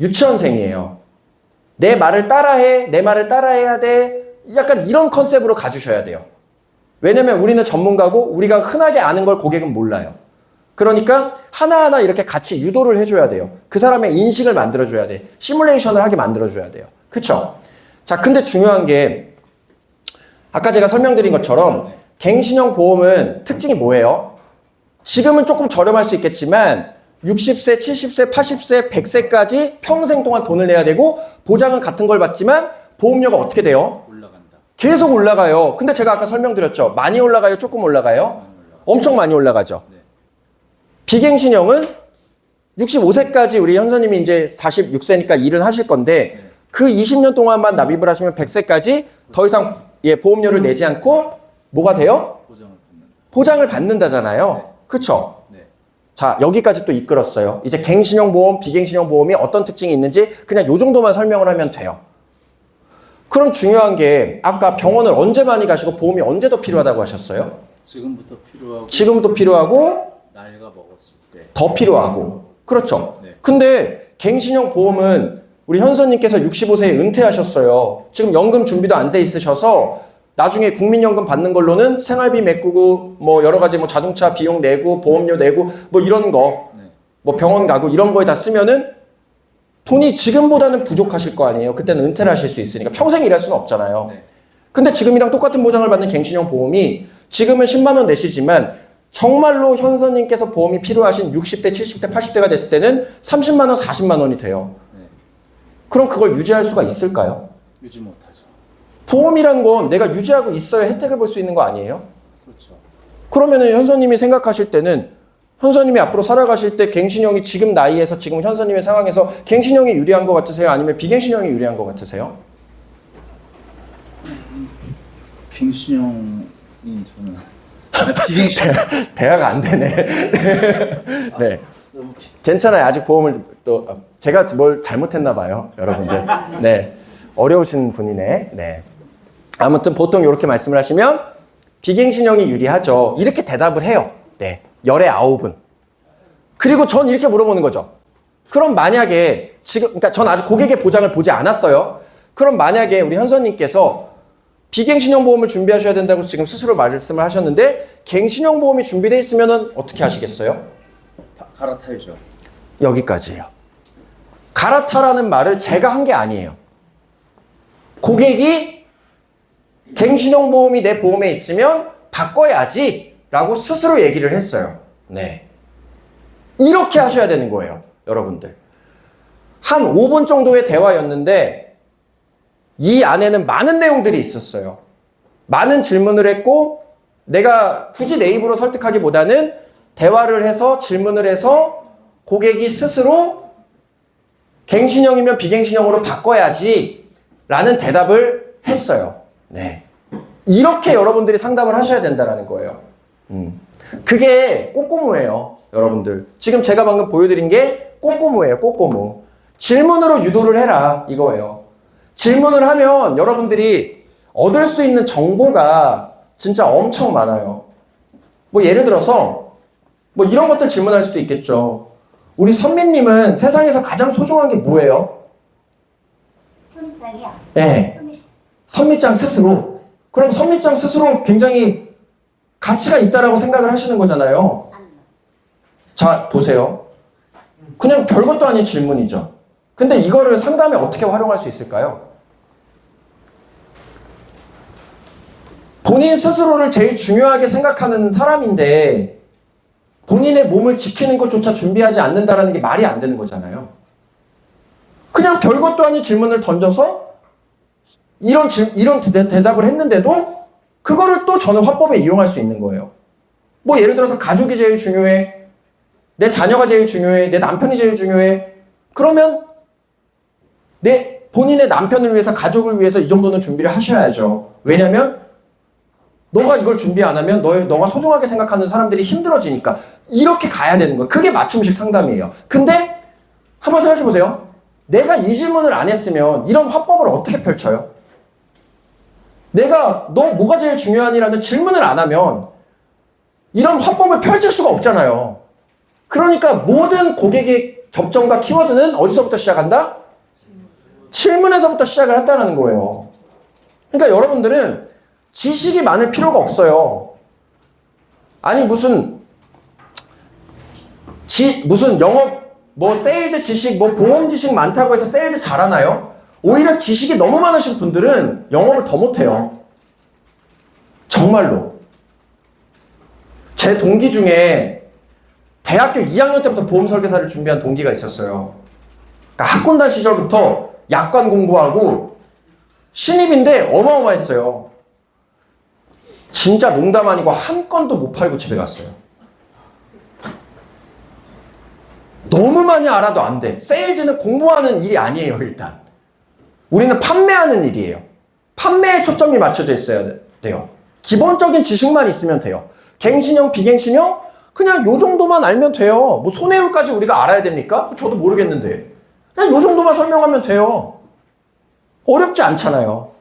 유치원생이에요. 내 말을 따라해, 내 말을 따라해야 돼. 약간 이런 컨셉으로 가주셔야 돼요. 왜냐면 우리는 전문가고 우리가 흔하게 아는 걸 고객은 몰라요. 그러니까 하나하나 이렇게 같이 유도를 해줘야 돼요. 그 사람의 인식을 만들어줘야 돼. 시뮬레이션을 하게 만들어줘야 돼요. 그쵸? 자, 근데 중요한 게 아까 제가 설명드린 것처럼 갱신형 보험은 특징이 뭐예요? 지금은 조금 저렴할 수 있겠지만 60세, 70세, 80세, 100세까지 평생 동안 돈을 내야 되고 보장은 같은 걸 받지만 보험료가 어떻게 돼요? 올라간다. 계속 올라가요. 근데 제가 아까 설명드렸죠. 많이 올라가요? 조금 올라가요? 엄청 많이 올라가죠. 네. 비갱신형은 65세까지 우리 현서님이 이제 46세니까 일을 하실 건데 그 20년 동안만 납입을 하시면 100세까지 더 이상 보험료를 내지 않고 뭐가 돼요? 보장을 받는다. 보장을 받는다잖아요. 그쵸? 네. 자, 여기까지 또 이끌었어요. 이제 갱신형 보험, 비갱신형 보험이 어떤 특징이 있는지 그냥 요 정도만 설명을 하면 돼요. 그럼 중요한 게 아까 병원을 언제 많이 가시고 보험이 언제 더 필요하다고 하셨어요? 지금부터 필요하고 지금도 필요하고 나이가 먹었을 때. 더 필요하고. 그렇죠. 네. 근데 갱신형 보험은 우리 현서님께서 65세에 은퇴하셨어요. 지금 연금 준비도 안 돼 있으셔서 나중에 국민연금 받는 걸로는 생활비 메꾸고 뭐 여러 가지 뭐 자동차 비용 내고 보험료 내고 뭐 이런 거 네. 뭐 병원 가고 이런 거에 다 쓰면은 돈이 지금보다는 부족하실 거 아니에요. 그때는 은퇴를 하실 수 있으니까 평생 일할 수는 없잖아요. 네. 근데 지금이랑 똑같은 보장을 받는 갱신형 보험이 지금은 10만 원 내시지만 정말로 현서님께서 보험이 필요하신 60대, 70대, 80대가 됐을 때는 30만 원, 40만 원이 돼요. 네. 그럼 그걸 유지할 수가 있을까요? 유지 못하죠. 보험이란 건 내가 유지하고 있어야 혜택을 볼 수 있는 거 아니에요? 그렇죠. 그러면은 현서님이 생각하실 때는 현서님이 앞으로 살아가실 때 갱신형이 지금 나이에서 지금 현서님의 상황에서 갱신형이 유리한 것 같으세요? 아니면 비갱신형이 유리한 것 같으세요? 갱신형이 저는 비갱신. 대화가 안 되네. 네. 괜찮아요. 아직 보험을 또 제가 뭘 잘못했나 봐요, 여러분들. 네. 어려우신 분이네. 네. 아무튼 보통 이렇게 말씀을 하시면 비갱신형이 유리하죠. 이렇게 대답을 해요. 네. 열의 9은. 그리고 전 이렇게 물어보는 거죠. 그럼 만약에 지금 그러니까 전 아직 고객의 보장을 보지 않았어요. 그럼 만약에 우리 현서님께서 비갱신형 보험을 준비하셔야 된다고 지금 스스로 말씀을 하셨는데 갱신형 보험이 준비되어 있으면 어떻게 하시겠어요? 갈아타야죠. 여기까지예요. 갈아타라는 말을 제가 한 게 아니에요. 고객이 갱신형 보험이 내 보험에 있으면 바꿔야지 라고 스스로 얘기를 했어요. 네. 이렇게 하셔야 되는 거예요. 여러분들. 한 5분 정도의 대화였는데 이 안에는 많은 내용들이 있었어요. 많은 질문을 했고 내가 굳이 내 입으로 설득하기보다는 대화를 해서 질문을 해서 고객이 스스로 갱신형이면 비갱신형으로 바꿔야지 라는 대답을 했어요. 네. 이렇게 여러분들이 상담을 하셔야 된다는 거예요. 그게 꼬꼬무예요. 여러분들. 지금 제가 방금 보여드린 게 꼬꼬무예요. 꼬꼬무. 질문으로 유도를 해라. 이거예요. 질문을 하면 여러분들이 얻을 수 있는 정보가 진짜 엄청 많아요. 뭐 예를 들어서 뭐 이런 것들 질문할 수도 있겠죠. 우리 선미님은 세상에서 가장 소중한 게 뭐예요? 순장이야. 네. 선미짱 스스로. 그럼 선미짱 스스로 굉장히 가치가 있다라고 생각을 하시는 거잖아요. 자, 보세요. 그냥 별것도 아닌 질문이죠. 근데 이거를 상담에 어떻게 활용할 수 있을까요? 본인 스스로를 제일 중요하게 생각하는 사람인데 본인의 몸을 지키는 것조차 준비하지 않는다라는 게 말이 안 되는 거잖아요. 그냥 별것도 아닌 질문을 던져서 이런 대답을 했는데도 그거를 또 저는 화법에 이용할 수 있는 거예요. 뭐 예를 들어서 가족이 제일 중요해. 내 자녀가 제일 중요해. 내 남편이 제일 중요해. 그러면 본인의 남편을 위해서 가족을 위해서 이 정도는 준비를 하셔야죠. 왜냐면 너가 이걸 준비 안 하면 너가 소중하게 생각하는 사람들이 힘들어지니까 이렇게 가야 되는 거예요. 그게 맞춤식 상담이에요. 근데 한번 생각해 보세요. 내가 이 질문을 안 했으면 이런 화법을 어떻게 펼쳐요? 내가 너 뭐가 제일 중요하니라는 질문을 안 하면 이런 화법을 펼칠 수가 없잖아요. 그러니까 모든 고객의 접점과 키워드는 어디서부터 시작한다? 질문에서부터 시작을 한다는 거예요. 그러니까 여러분들은 지식이 많을 필요가 없어요. 아니 무슨 영업 뭐 세일즈 지식 뭐 보험 지식 많다고 해서 세일즈 잘하나요? 오히려 지식이 너무 많으신 분들은 영업을 더 못해요. 정말로. 제 동기 중에 대학교 2학년 때부터 보험 설계사를 준비한 동기가 있었어요. 그러니까 학군단 시절부터 약관 공부하고 신입인데 어마어마했어요. 진짜 농담 아니고 한 건도 못 팔고 집에 갔어요. 너무 많이 알아도 안 돼. 세일즈는 공부하는 일이 아니에요, 일단. 우리는 판매하는 일이에요. 판매에 초점이 맞춰져 있어야 돼요. 기본적인 지식만 있으면 돼요. 갱신형, 비갱신형? 그냥 요 정도만 알면 돼요. 뭐 손해율까지 우리가 알아야 됩니까? 저도 모르겠는데. 그냥 요 정도만 설명하면 돼요. 어렵지 않잖아요.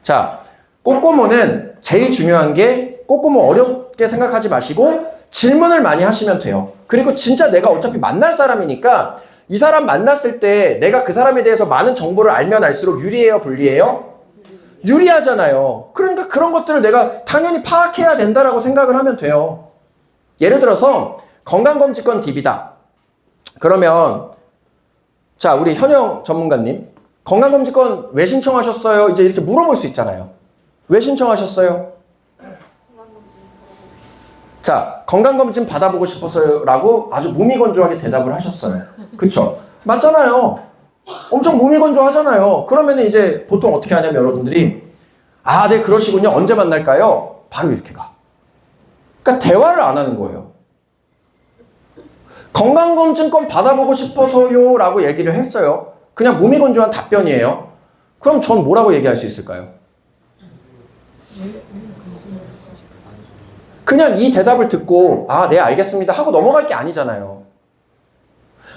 자, 꼬꼬무는 제일 중요한 게 꼬꼬무 어렵게 생각하지 마시고 질문을 많이 하시면 돼요. 그리고 진짜 내가 어차피 만날 사람이니까 이 사람 만났을 때 내가 그 사람에 대해서 많은 정보를 알면 알수록 유리해요, 불리해요? 유리하잖아요. 그러니까 그런 것들을 내가 당연히 파악해야 된다라고 생각을 하면 돼요. 예를 들어서 건강검진권 DB다. 그러면 자, 우리 현영 전문가님, 건강검진권 왜 신청하셨어요? 이제 이렇게 물어볼 수 있잖아요. 왜 신청하셨어요? 자, 건강검진 받아보고 싶어서요 라고 아주 무미건조하게 대답을 하셨어요. 그쵸? 맞잖아요. 엄청 무미건조하잖아요. 그러면 이제 보통 어떻게 하냐면 여러분들이 아, 네, 그러시군요. 언제 만날까요? 바로 이렇게 가. 그러니까 대화를 안 하는 거예요. 건강검진권 받아보고 싶어서요 라고 얘기를 했어요. 그냥 무미건조한 답변이에요. 그럼 전 뭐라고 얘기할 수 있을까요? 그냥 이 대답을 듣고 아, 네, 알겠습니다 하고 넘어갈 게 아니잖아요.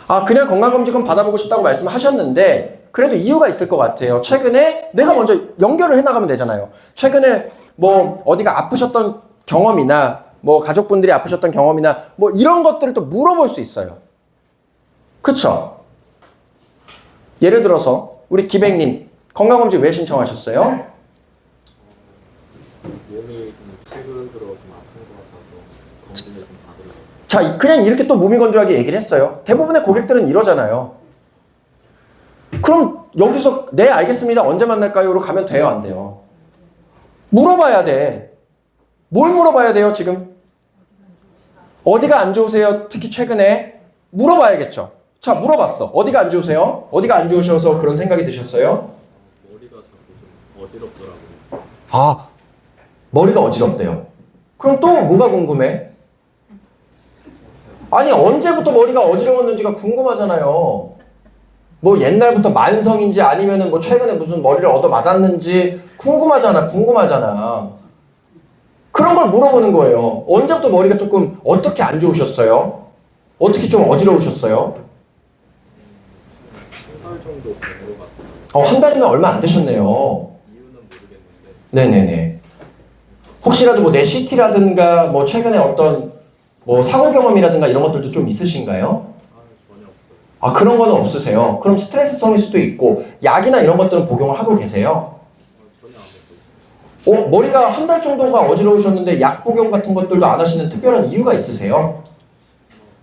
아, 그냥 건강검진권 받아보고 싶다고 말씀하셨는데 그래도 이유가 있을 것 같아요. 최근에 내가 먼저 연결을 해나가면 되잖아요. 최근에 뭐 어디가 아프셨던 경험이나 뭐 가족분들이 아프셨던 경험이나 뭐 이런 것들을 또 물어볼 수 있어요. 그쵸? 예를 들어서 우리 기백님 건강검진 왜 신청하셨어요? 몸이 좀 최근 들어 좀 아픈 것 같아서 검진을 좀 받으려고. 자, 그냥 이렇게 또 무미건조하게 얘기를 했어요. 대부분의 고객들은 이러잖아요. 그럼 여기서 네, 알겠습니다. 언제 만날까요?로 가면 돼요, 안 돼요? 물어봐야 돼. 뭘 물어봐야 돼요, 지금? 어디가 안 좋으세요? 특히 최근에 물어봐야겠죠. 자, 물어봤어. 어디가 안 좋으세요? 어디가 안 좋으셔서 그런 생각이 드셨어요? 머리가 자꾸 좀 어지럽더라고요. 아, 머리가 어지럽대요. 그럼 또 뭐가 궁금해? 아니, 언제부터 머리가 어지러웠는지가 궁금하잖아요. 뭐 옛날부터 만성인지 아니면은 뭐 최근에 무슨 머리를 얻어 맞았는지 궁금하잖아. 그런 걸 물어보는 거예요. 언제부터 머리가 조금 어떻게 안 좋으셨어요? 어떻게 좀 어지러우셨어요? 한 달 정도 된 것 같아요. 한 달이면 얼마 안 되셨네요. 이유는 모르겠는데 네네네. 혹시라도 뭐 뇌CT라든가 뭐 최근에 어떤 뭐 사고 경험이라든가 이런 것들도 좀 있으신가요? 전혀 없어요. 아, 그런 거는 없으세요. 그럼 스트레스성일 수도 있고 약이나 이런 것들은 복용을 하고 계세요? 전혀 안 먹고 있어요. 머리가 한 달 정도가 어지러우셨는데 약 복용 같은 것들도 안 하시는 특별한 이유가 있으세요?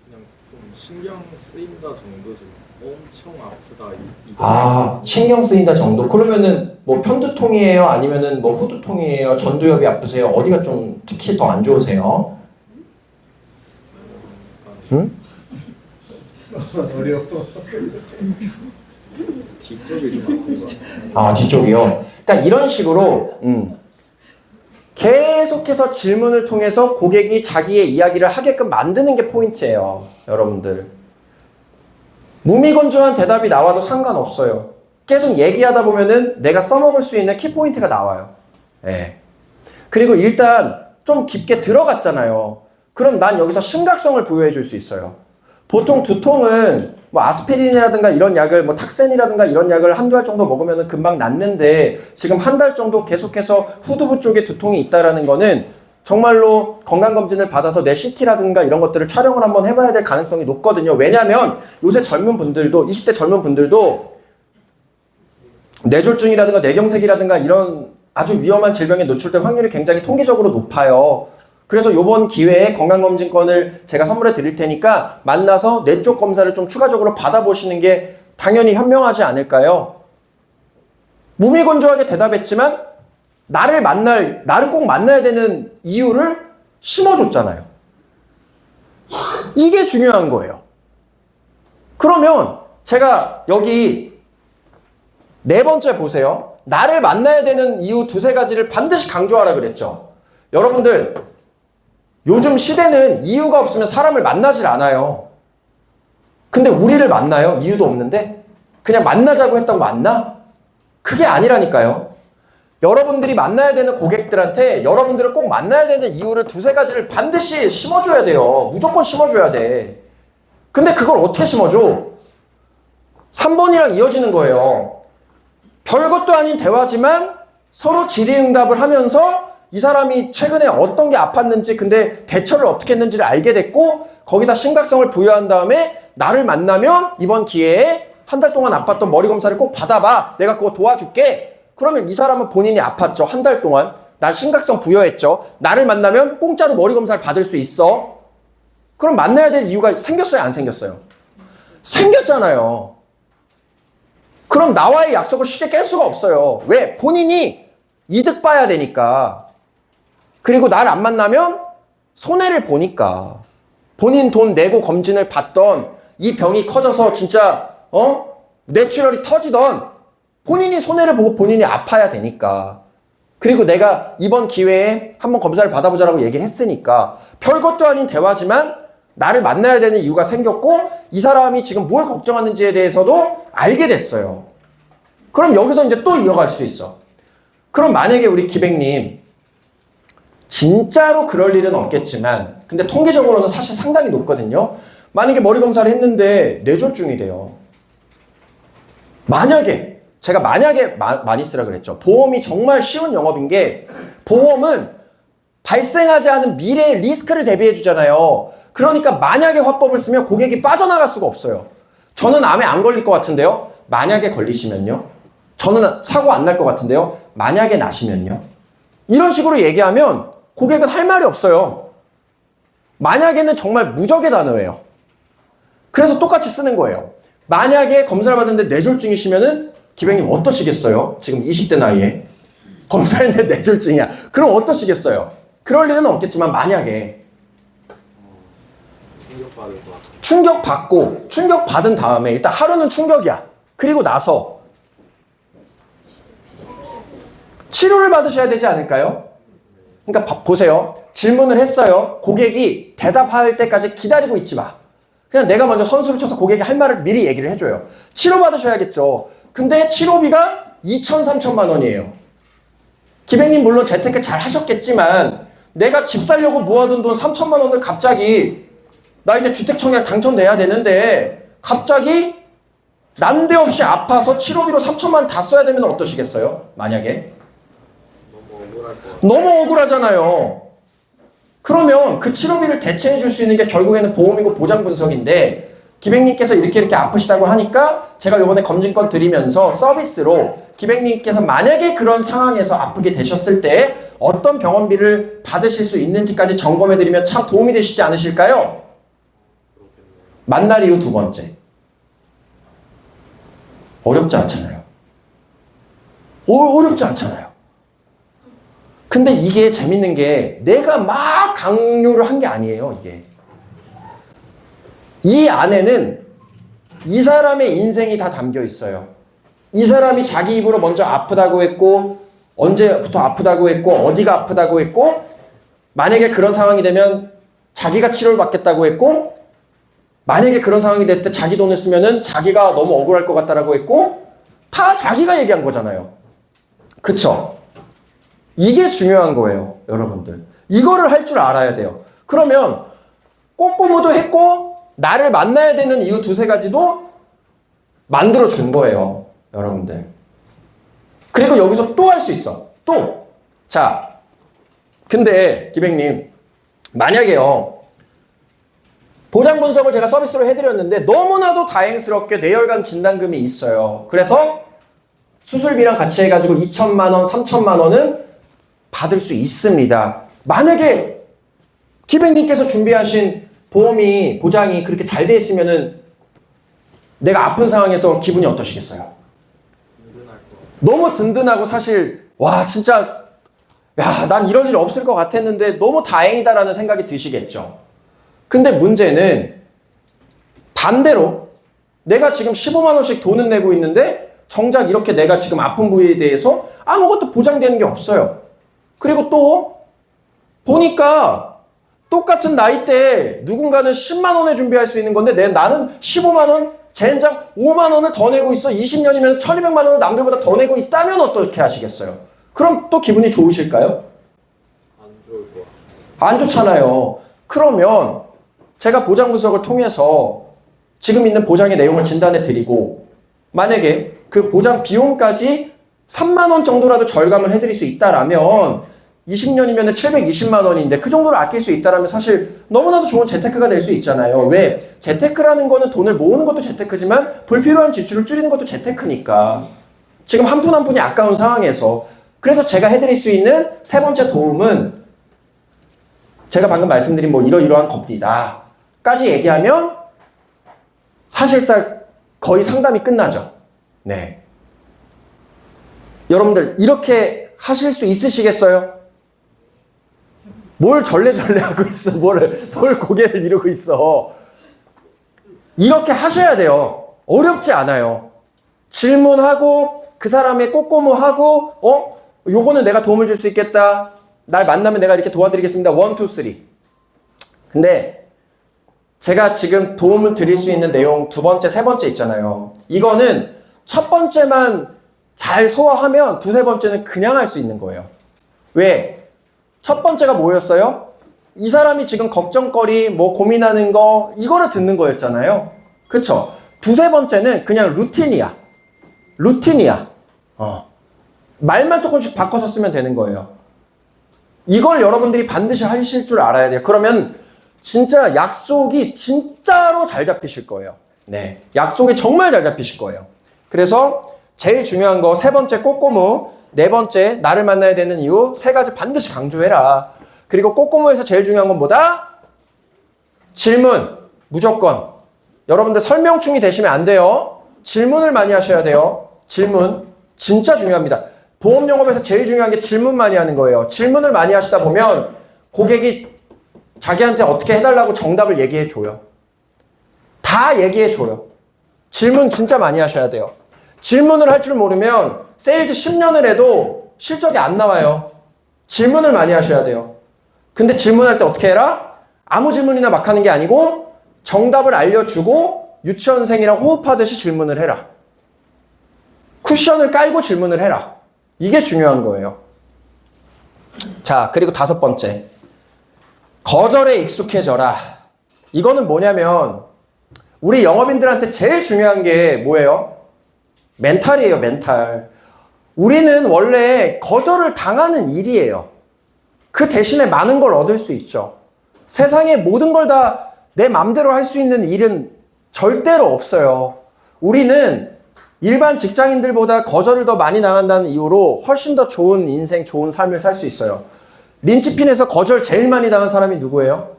그냥 좀 신경 쓰인다 정도지 엄청 아프다 아, 신경 쓰인다 정도. 그러면은 뭐 편두통이에요? 아니면은 뭐 후두통이에요? 전두엽이 아프세요? 어디가 좀 특히 더 안 좋으세요? 응? 뒤쪽이 좀 아픈 것 같아요. 아, 뒤쪽이요? 그러니까 이런 식으로 계속해서 질문을 통해서 고객이 자기의 이야기를 하게끔 만드는 게 포인트예요. 여러분들. 무미건조한 대답이 나와도 상관없어요. 계속 얘기하다 보면은 내가 써먹을 수 있는 키포인트가 나와요. 예. 그리고 일단 좀 깊게 들어갔잖아요. 그럼 난 여기서 심각성을 부여해 줄 수 있어요. 보통 두통은 뭐 아스피린이라든가 이런 약을 뭐 탁센이라든가 이런 약을 한두 알 정도 먹으면 금방 낫는데 지금 한 달 정도 계속해서 후두부 쪽에 두통이 있다라는 거는 정말로 건강검진을 받아서 내 CT라든가 이런 것들을 촬영을 한번 해봐야 될 가능성이 높거든요. 왜냐하면 요새 젊은 분들도 20대 젊은 분들도 뇌졸중이라든가 뇌경색이라든가 이런 아주 위험한 질병에 노출될 확률이 굉장히 통계적으로 높아요. 그래서 이번 기회에 건강검진권을 제가 선물해 드릴 테니까 만나서 뇌 쪽 검사를 좀 추가적으로 받아보시는 게 당연히 현명하지 않을까요? 무미건조하게 대답했지만 나를 꼭 만나야 되는 이유를 심어줬잖아요. 이게 중요한 거예요. 그러면 제가 여기 네 번째 보세요. 나를 만나야 되는 이유 두세 가지를 반드시 강조하라 그랬죠. 여러분들, 요즘 시대는 이유가 없으면 사람을 만나질 않아요. 근데 우리를 만나요? 이유도 없는데? 그냥 만나자고 했다고 만나? 그게 아니라니까요. 여러분들이 만나야 되는 고객들한테 여러분들을 꼭 만나야 되는 이유를 두세 가지를 반드시 심어줘야 돼요. 무조건 심어줘야 돼. 근데 그걸 어떻게 심어줘? 3번이랑 이어지는 거예요. 별것도 아닌 대화지만 서로 질의응답을 하면서 이 사람이 최근에 어떤 게 아팠는지 근데 대처를 어떻게 했는지를 알게 됐고 거기다 심각성을 부여한 다음에 나를 만나면 이번 기회에 한 달 동안 아팠던 머리 검사를 꼭 받아봐. 내가 그거 도와줄게. 그러면 이 사람은 본인이 아팠죠. 한 달 동안. 나 심각성 부여했죠. 나를 만나면 공짜로 머리 검사를 받을 수 있어. 그럼 만나야 될 이유가 생겼어요? 안 생겼어요? 생겼잖아요. 그럼 나와의 약속을 쉽게 깰 수가 없어요. 왜? 본인이 이득 봐야 되니까. 그리고 나를 안 만나면 손해를 보니까. 본인 돈 내고 검진을 받던 이 병이 커져서 진짜 뇌출혈이 터지던 본인이 손해를 보고 본인이 아파야 되니까. 그리고 내가 이번 기회에 한번 검사를 받아보자라고 얘기를 했으니까 별것도 아닌 대화지만 나를 만나야 되는 이유가 생겼고 이 사람이 지금 뭘 걱정하는지에 대해서도 알게 됐어요. 그럼 여기서 이제 또 이어갈 수 있어. 그럼 만약에 우리 기백님 진짜로 그럴 일은 없겠지만 근데 통계적으로는 사실 상당히 높거든요. 만약에 머리 검사를 했는데 뇌졸중이래요. 만약에 제가 만약에 많이 쓰라 그랬죠. 보험이 정말 쉬운 영업인 게 보험은 발생하지 않은 미래의 리스크를 대비해 주잖아요. 그러니까 만약에 화법을 쓰면 고객이 빠져나갈 수가 없어요. 저는 암에 안 걸릴 것 같은데요. 만약에 걸리시면요. 저는 사고 안 날 것 같은데요. 만약에 나시면요. 이런 식으로 얘기하면 고객은 할 말이 없어요. 만약에는 정말 무적의 단어예요. 그래서 똑같이 쓰는 거예요. 만약에 검사를 받았는데 뇌졸중이시면은 기백님 어떠시겠어요? 지금 20대 나이에 검사했는데 뇌졸중이야. 그럼 어떠시겠어요? 그럴 일은 없겠지만 만약에 충격받을 것 같아요. 충격받고 충격받은 다음에 일단 하루는 충격이야. 그리고 나서 치료를 받으셔야 되지 않을까요? 그러니까 보세요. 질문을 했어요. 고객이 대답할 때까지 기다리고 있지 마. 그냥 내가 먼저 선수를 쳐서 고객이 할 말을 미리 얘기를 해줘요. 치료 받으셔야겠죠. 근데 치료비가 2천, 3천만 원이에요. 기백님 물론 재테크 잘 하셨겠지만 내가 집 살려고 모아둔 돈 3천만 원을 갑자기 나 이제 주택청약 당첨돼야 되는데 갑자기 난데없이 아파서 치료비로 3천만 원 다 써야 되면 어떠시겠어요? 만약에 너무 억울할 것 같아요. 너무 억울하잖아요. 그러면 그 치료비를 대체해 줄 수 있는 게 결국에는 보험이고 보장 분석인데 기백님께서 이렇게 아프시다고 하니까 제가 이번에 검진권 드리면서 서비스로 기백님께서 만약에 그런 상황에서 아프게 되셨을 때 어떤 병원비를 받으실 수 있는지까지 점검해 드리면 참 도움이 되시지 않으실까요? 만날 이유 두 번째. 어렵지 않잖아요. 어렵지 않잖아요. 근데 이게 재밌는 게 내가 막 강요를 한 게 아니에요, 이게. 이 안에는 이 사람의 인생이 다 담겨 있어요. 이 사람이 자기 입으로 먼저 아프다고 했고, 언제부터 아프다고 했고, 어디가 아프다고 했고, 만약에 그런 상황이 되면 자기가 치료를 받겠다고 했고, 만약에 그런 상황이 됐을 때 자기 돈을 쓰면은 자기가 너무 억울할 것 같다라고 했고, 다 자기가 얘기한 거잖아요. 그쵸? 이게 중요한 거예요, 여러분들. 이거를 할 줄 알아야 돼요. 그러면 꼬꼬무도 했고 나를 만나야 되는 이유 두세 가지도 만들어 준 거예요, 여러분들. 그리고 여기서 또 할 수 있어. 또. 자, 근데 기백님 만약에요 보장 분석을 제가 서비스로 해드렸는데 너무나도 다행스럽게 뇌혈관 진단금이 있어요. 그래서 수술비랑 같이 해가지고 2천만 원, 3천만 원은 받을 수 있습니다. 만약에 기백님께서 준비하신 보험이 보장이 그렇게 잘 돼 있으면은 내가 아픈 상황에서 기분이 어떠시겠어요? 든든할 것 같아요. 너무 든든하고 사실 와 진짜 야 난 이런 일 없을 것 같았는데 너무 다행이다라는 생각이 드시겠죠. 근데 문제는 반대로 내가 지금 15만 원씩 돈은 내고 있는데 정작 이렇게 내가 지금 아픈 부위에 대해서 아무것도 보장되는 게 없어요. 그리고 또 보니까 똑같은 나이대에 누군가는 10만 원에 준비할 수 있는 건데 나는 15만 원, 젠장 5만 원을 더 내고 있어. 20년이면 1200만 원을 남들보다 더 내고 있다면 어떻게 하시겠어요? 그럼 또 기분이 좋으실까요? 안 좋을 것 같아요. 안 좋잖아요. 그러면 제가 보장 분석을 통해서 지금 있는 보장의 내용을 진단해 드리고 만약에 그 보장 비용까지 3만 원 정도라도 절감을 해드릴 수 있다라면 20년이면 720만 원인데 그 정도로 아낄 수 있다라면 사실 너무나도 좋은 재테크가 될 수 있잖아요. 왜? 재테크라는 거는 돈을 모으는 것도 재테크지만 불필요한 지출을 줄이는 것도 재테크니까. 지금 한 푼 한 푼이 아까운 상황에서 그래서 제가 해드릴 수 있는 세 번째 도움은 제가 방금 말씀드린 뭐 이러이러한 겁니다. 까지 얘기하면 사실상 거의 상담이 끝나죠. 네. 여러분들 이렇게 하실 수 있으시겠어요? 뭘 절레절레 하고 있어? 뭘 고개를 이러고 있어? 이렇게 하셔야 돼요. 어렵지 않아요. 질문하고 그 사람의 꼬꼬무하고 요거는 내가 도움을 줄 수 있겠다. 날 만나면 내가 이렇게 도와드리겠습니다. 1, 2, 3. 근데 제가 지금 도움을 드릴 수 있는 내용 두 번째, 세 번째 있잖아요. 이거는 첫 번째만 잘 소화하면 두세 번째는 그냥 할 수 있는 거예요. 왜? 첫 번째가 뭐였어요? 이 사람이 지금 걱정거리, 뭐 고민하는 거 이거를 듣는 거였잖아요. 그쵸? 두세 번째는 그냥 루틴이야. 말만 조금씩 바꿔서 쓰면 되는 거예요. 이걸 여러분들이 반드시 하실 줄 알아야 돼요. 그러면 진짜 약속이 진짜로 잘 잡히실 거예요. 네. 약속이 정말 잘 잡히실 거예요. 그래서 제일 중요한 거 세 번째 꼬꼬무, 네 번째 나를 만나야 되는 이유 세 가지 반드시 강조해라. 그리고 꼬꼬무에서 제일 중요한 건 뭐다? 질문. 무조건. 여러분들 설명충이 되시면 안 돼요. 질문을 많이 하셔야 돼요. 질문. 진짜 중요합니다. 보험 영업에서 제일 중요한 게 질문 많이 하는 거예요. 질문을 많이 하시다 보면 고객이 자기한테 어떻게 해달라고 정답을 얘기해줘요. 다 얘기해줘요. 질문 진짜 많이 하셔야 돼요. 질문을 할 줄 모르면 세일즈 10년을 해도 실적이 안 나와요. 질문을 많이 하셔야 돼요. 근데 질문할 때 어떻게 해라? 아무 질문이나 막 하는 게 아니고 정답을 알려주고 유치원생이랑 호흡하듯이 질문을 해라. 쿠션을 깔고 질문을 해라. 이게 중요한 거예요. 자, 그리고 다섯 번째. 거절에 익숙해져라. 이거는 뭐냐면 우리 영업인들한테 제일 중요한 게 뭐예요? 멘탈이에요, 멘탈. 우리는 원래 거절을 당하는 일이에요. 그 대신에 많은 걸 얻을 수 있죠. 세상에 모든 걸 다 내 맘대로 할 수 있는 일은 절대로 없어요. 우리는 일반 직장인들보다 거절을 더 많이 당한다는 이유로 훨씬 더 좋은 인생, 좋은 삶을 살 수 있어요. 린치핀에서 거절 제일 많이 당한 사람이 누구예요?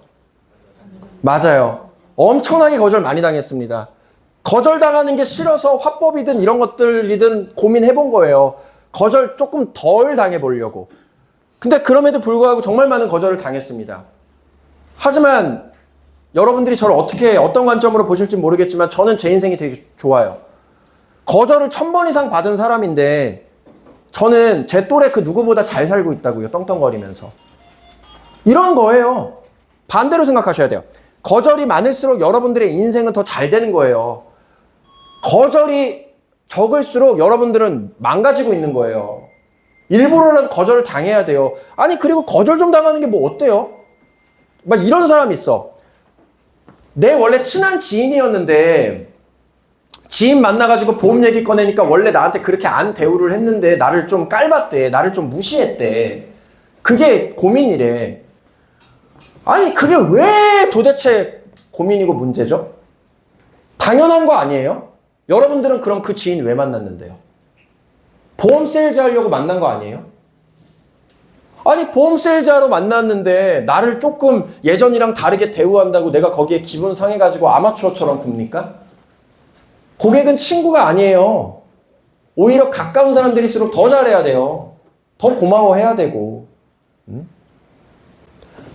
맞아요. 엄청나게 거절 많이 당했습니다. 거절당하는 게 싫어서 화법이든 이런 것들이든 고민해본 거예요. 거절 조금 덜 당해보려고. 근데 그럼에도 불구하고 정말 많은 거절을 당했습니다. 하지만 여러분들이 저를 어떤 관점으로 보실지 모르겠지만 저는 제 인생이 되게 좋아요. 거절을 1000번 이상 받은 사람인데 저는 제 또래 그 누구보다 잘 살고 있다고요. 떵떵거리면서. 이런 거예요. 반대로 생각하셔야 돼요. 거절이 많을수록 여러분들의 인생은 더 잘 되는 거예요. 거절이 적을수록 여러분들은 망가지고 있는 거예요. 일부러라도 거절을 당해야 돼요. 아니 그리고 거절 좀 당하는 게 뭐 어때요? 막 이런 사람이 있어. 내 원래 친한 지인이었는데 지인 만나가지고 보험 얘기 꺼내니까 원래 나한테 그렇게 안 대우를 했는데 나를 좀 깔봤대. 나를 좀 무시했대. 그게 고민이래. 아니 그게 왜 도대체 고민이고 문제죠? 당연한 거 아니에요? 여러분들은 그럼 그 지인 왜 만났는데요? 보험 세일즈 하려고 만난 거 아니에요? 아니 보험 세일즈하러 만났는데 나를 조금 예전이랑 다르게 대우한다고 내가 거기에 기분 상해가지고 아마추어처럼 굽니까? 고객은 친구가 아니에요. 오히려 가까운 사람들일수록 더 잘해야 돼요. 더 고마워해야 되고.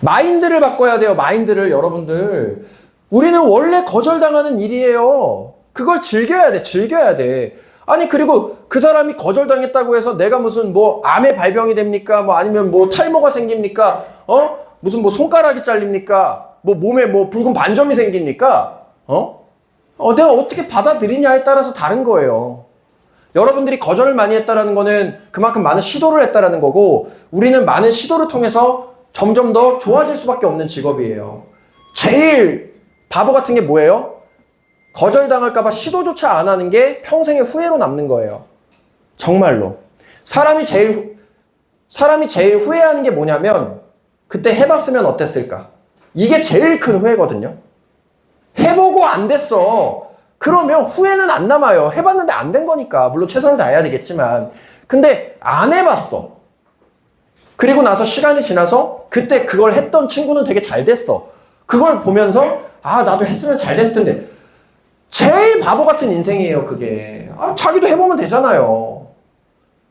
마인드를 바꿔야 돼요. 마인드를 여러분들. 우리는 원래 거절당하는 일이에요. 그걸 즐겨야 돼. 즐겨야 돼. 아니 그리고 그 사람이 거절당했다고 해서 내가 무슨 뭐 암의 발병이 됩니까? 뭐 아니면 뭐 탈모가 생깁니까? 무슨 뭐 손가락이 잘립니까? 뭐 몸에 뭐 붉은 반점이 생깁니까? 내가 어떻게 받아들이냐에 따라서 다른 거예요. 여러분들이 거절을 많이 했다라는 거는 그만큼 많은 시도를 했다라는 거고, 우리는 많은 시도를 통해서 점점 더 좋아질 수밖에 없는 직업이에요. 제일 바보 같은 게 뭐예요? 거절당할까봐 시도조차 안 하는 게 평생의 후회로 남는 거예요. 정말로. 사람이 제일 후회하는 게 뭐냐면, 그때 해봤으면 어땠을까? 이게 제일 큰 후회거든요. 해보고 안 됐어. 그러면 후회는 안 남아요. 해봤는데 안 된 거니까. 물론 최선을 다해야 되겠지만. 근데 안 해봤어. 그리고 나서 시간이 지나서 그때 그걸 했던 친구는 되게 잘 됐어. 그걸 보면서 나도 했으면 잘 됐을 텐데. 제일 바보 같은 인생이에요, 그게. 자기도 해보면 되잖아요.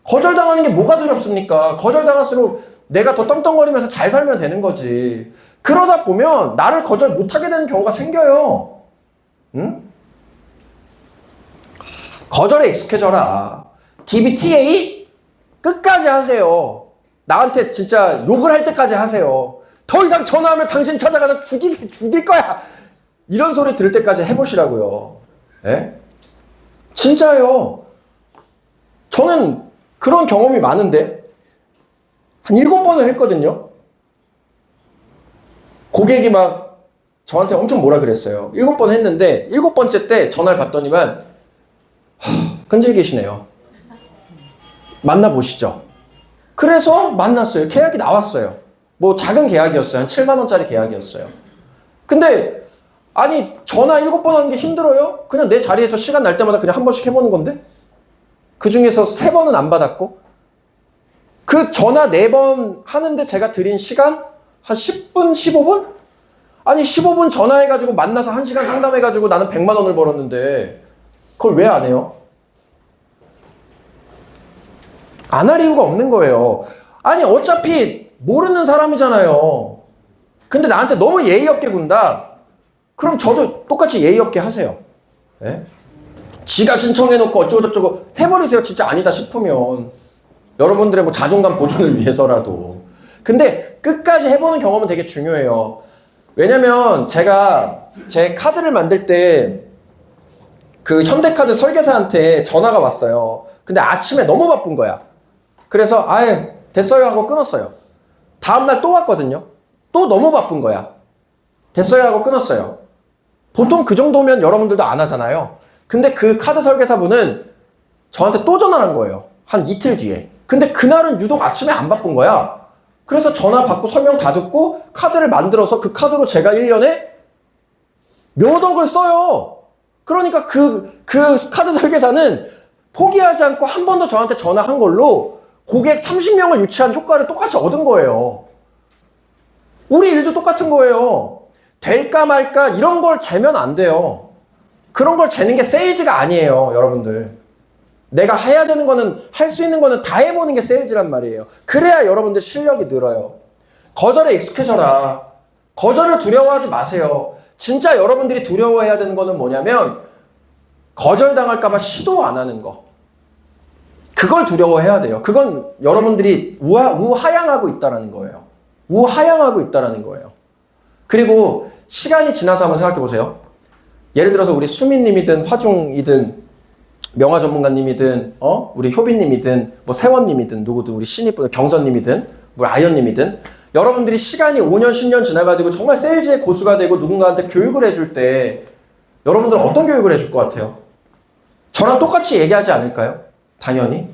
거절당하는 게 뭐가 두렵습니까? 거절당할수록 내가 더 떵떵거리면서 잘 살면 되는 거지. 그러다 보면 나를 거절 못하게 되는 경우가 생겨요. 응? 거절에 익숙해져라. DBTA 끝까지 하세요. 나한테 진짜 욕을 할 때까지 하세요. 더 이상 전화하면 당신 찾아가서 죽일 거야. 이런 소리 들을 때까지 해보시라고요. 예? 진짜요. 저는 그런 경험이 많은데 한 7번을 했거든요. 고객이 막 저한테 엄청 뭐라 그랬어요. 7번 했는데 7번째 때 전화를 받더니만 끈질기시네요. 만나보시죠. 그래서 만났어요. 계약이 나왔어요. 뭐 작은 계약이었어요. 한 7만 원짜리 계약이었어요. 근데 아니 전화 7번 하는 게 힘들어요? 그냥 내 자리에서 시간 날 때마다 그냥 한 번씩 해보는 건데? 그 중에서 3번은 안 받았고, 그 전화 4번 하는데 제가 드린 시간 한 10분, 15분? 아니 15분 전화해가지고 만나서 1시간 상담해가지고 나는 100만 원을 벌었는데 그걸 왜 안 해요? 안 할 이유가 없는 거예요. 아니 어차피 모르는 사람이잖아요. 근데 나한테 너무 예의 없게 군다. 그럼 저도 똑같이 예의 없게 하세요. 네? 지가 신청해놓고 어쩌고저쩌고 해버리세요. 진짜 아니다 싶으면. 여러분들의 뭐 자존감 보존을 위해서라도. 근데 끝까지 해보는 경험은 되게 중요해요. 왜냐면 제가 제 카드를 만들 때 그 현대카드 설계사한테 전화가 왔어요. 근데 아침에 너무 바쁜 거야. 그래서 아예 됐어요 하고 끊었어요. 다음날 또 왔거든요. 또 너무 바쁜 거야. 됐어요 하고 끊었어요. 보통 그 정도면 여러분들도 안 하잖아요. 근데 그 카드 설계사분은 저한테 또 전화를 한 거예요. 한 이틀 뒤에. 근데 그날은 유독 아침에 안 바쁜 거야. 그래서 전화 받고 설명 다 듣고 카드를 만들어서 그 카드로 제가 1년에 몇 억을 써요. 그러니까 그 카드 설계사는 포기하지 않고 한 번 더 저한테 전화한 걸로 고객 30명을 유치한 효과를 똑같이 얻은 거예요. 우리 일도 똑같은 거예요. 될까 말까 이런 걸 재면 안 돼요. 그런 걸 재는 게 세일즈가 아니에요, 여러분들. 내가 해야 되는 거는, 할 수 있는 거는 다 해보는 게 세일즈란 말이에요. 그래야 여러분들 실력이 늘어요. 거절에 익숙해져라. 거절을 두려워하지 마세요. 진짜 여러분들이 두려워해야 되는 거는 뭐냐면 거절당할까 봐 시도 안 하는 거. 그걸 두려워해야 돼요. 그건 여러분들이 우하향하고 있다는 거예요. 우하향하고 있다는 거예요. 그리고 시간이 지나서 한번 생각해 보세요. 예를 들어서 우리 수민님이든 화중이든 명화 전문가님이든 우리 효빈님이든 뭐 세원님이든 누구든 우리 신입 경선님이든 뭐 아연님이든 여러분들이 시간이 5년 10년 지나가지고 정말 세일즈의 고수가 되고 누군가한테 교육을 해줄 때 여러분들은 어떤 교육을 해줄 것 같아요? 저랑 똑같이 얘기하지 않을까요? 당연히.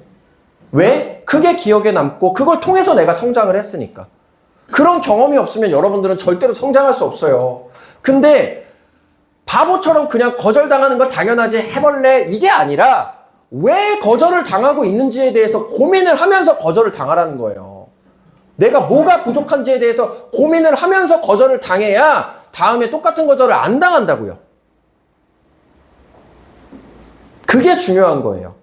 왜? 그게 기억에 남고 그걸 통해서 내가 성장을 했으니까. 그런 경험이 없으면 여러분들은 절대로 성장할 수 없어요. 근데 바보처럼 그냥 거절당하는 거 당연하지 해볼래? 이게 아니라 왜 거절을 당하고 있는지에 대해서 고민을 하면서 거절을 당하라는 거예요. 내가 뭐가 부족한지에 대해서 고민을 하면서 거절을 당해야 다음에 똑같은 거절을 안 당한다고요. 그게 중요한 거예요.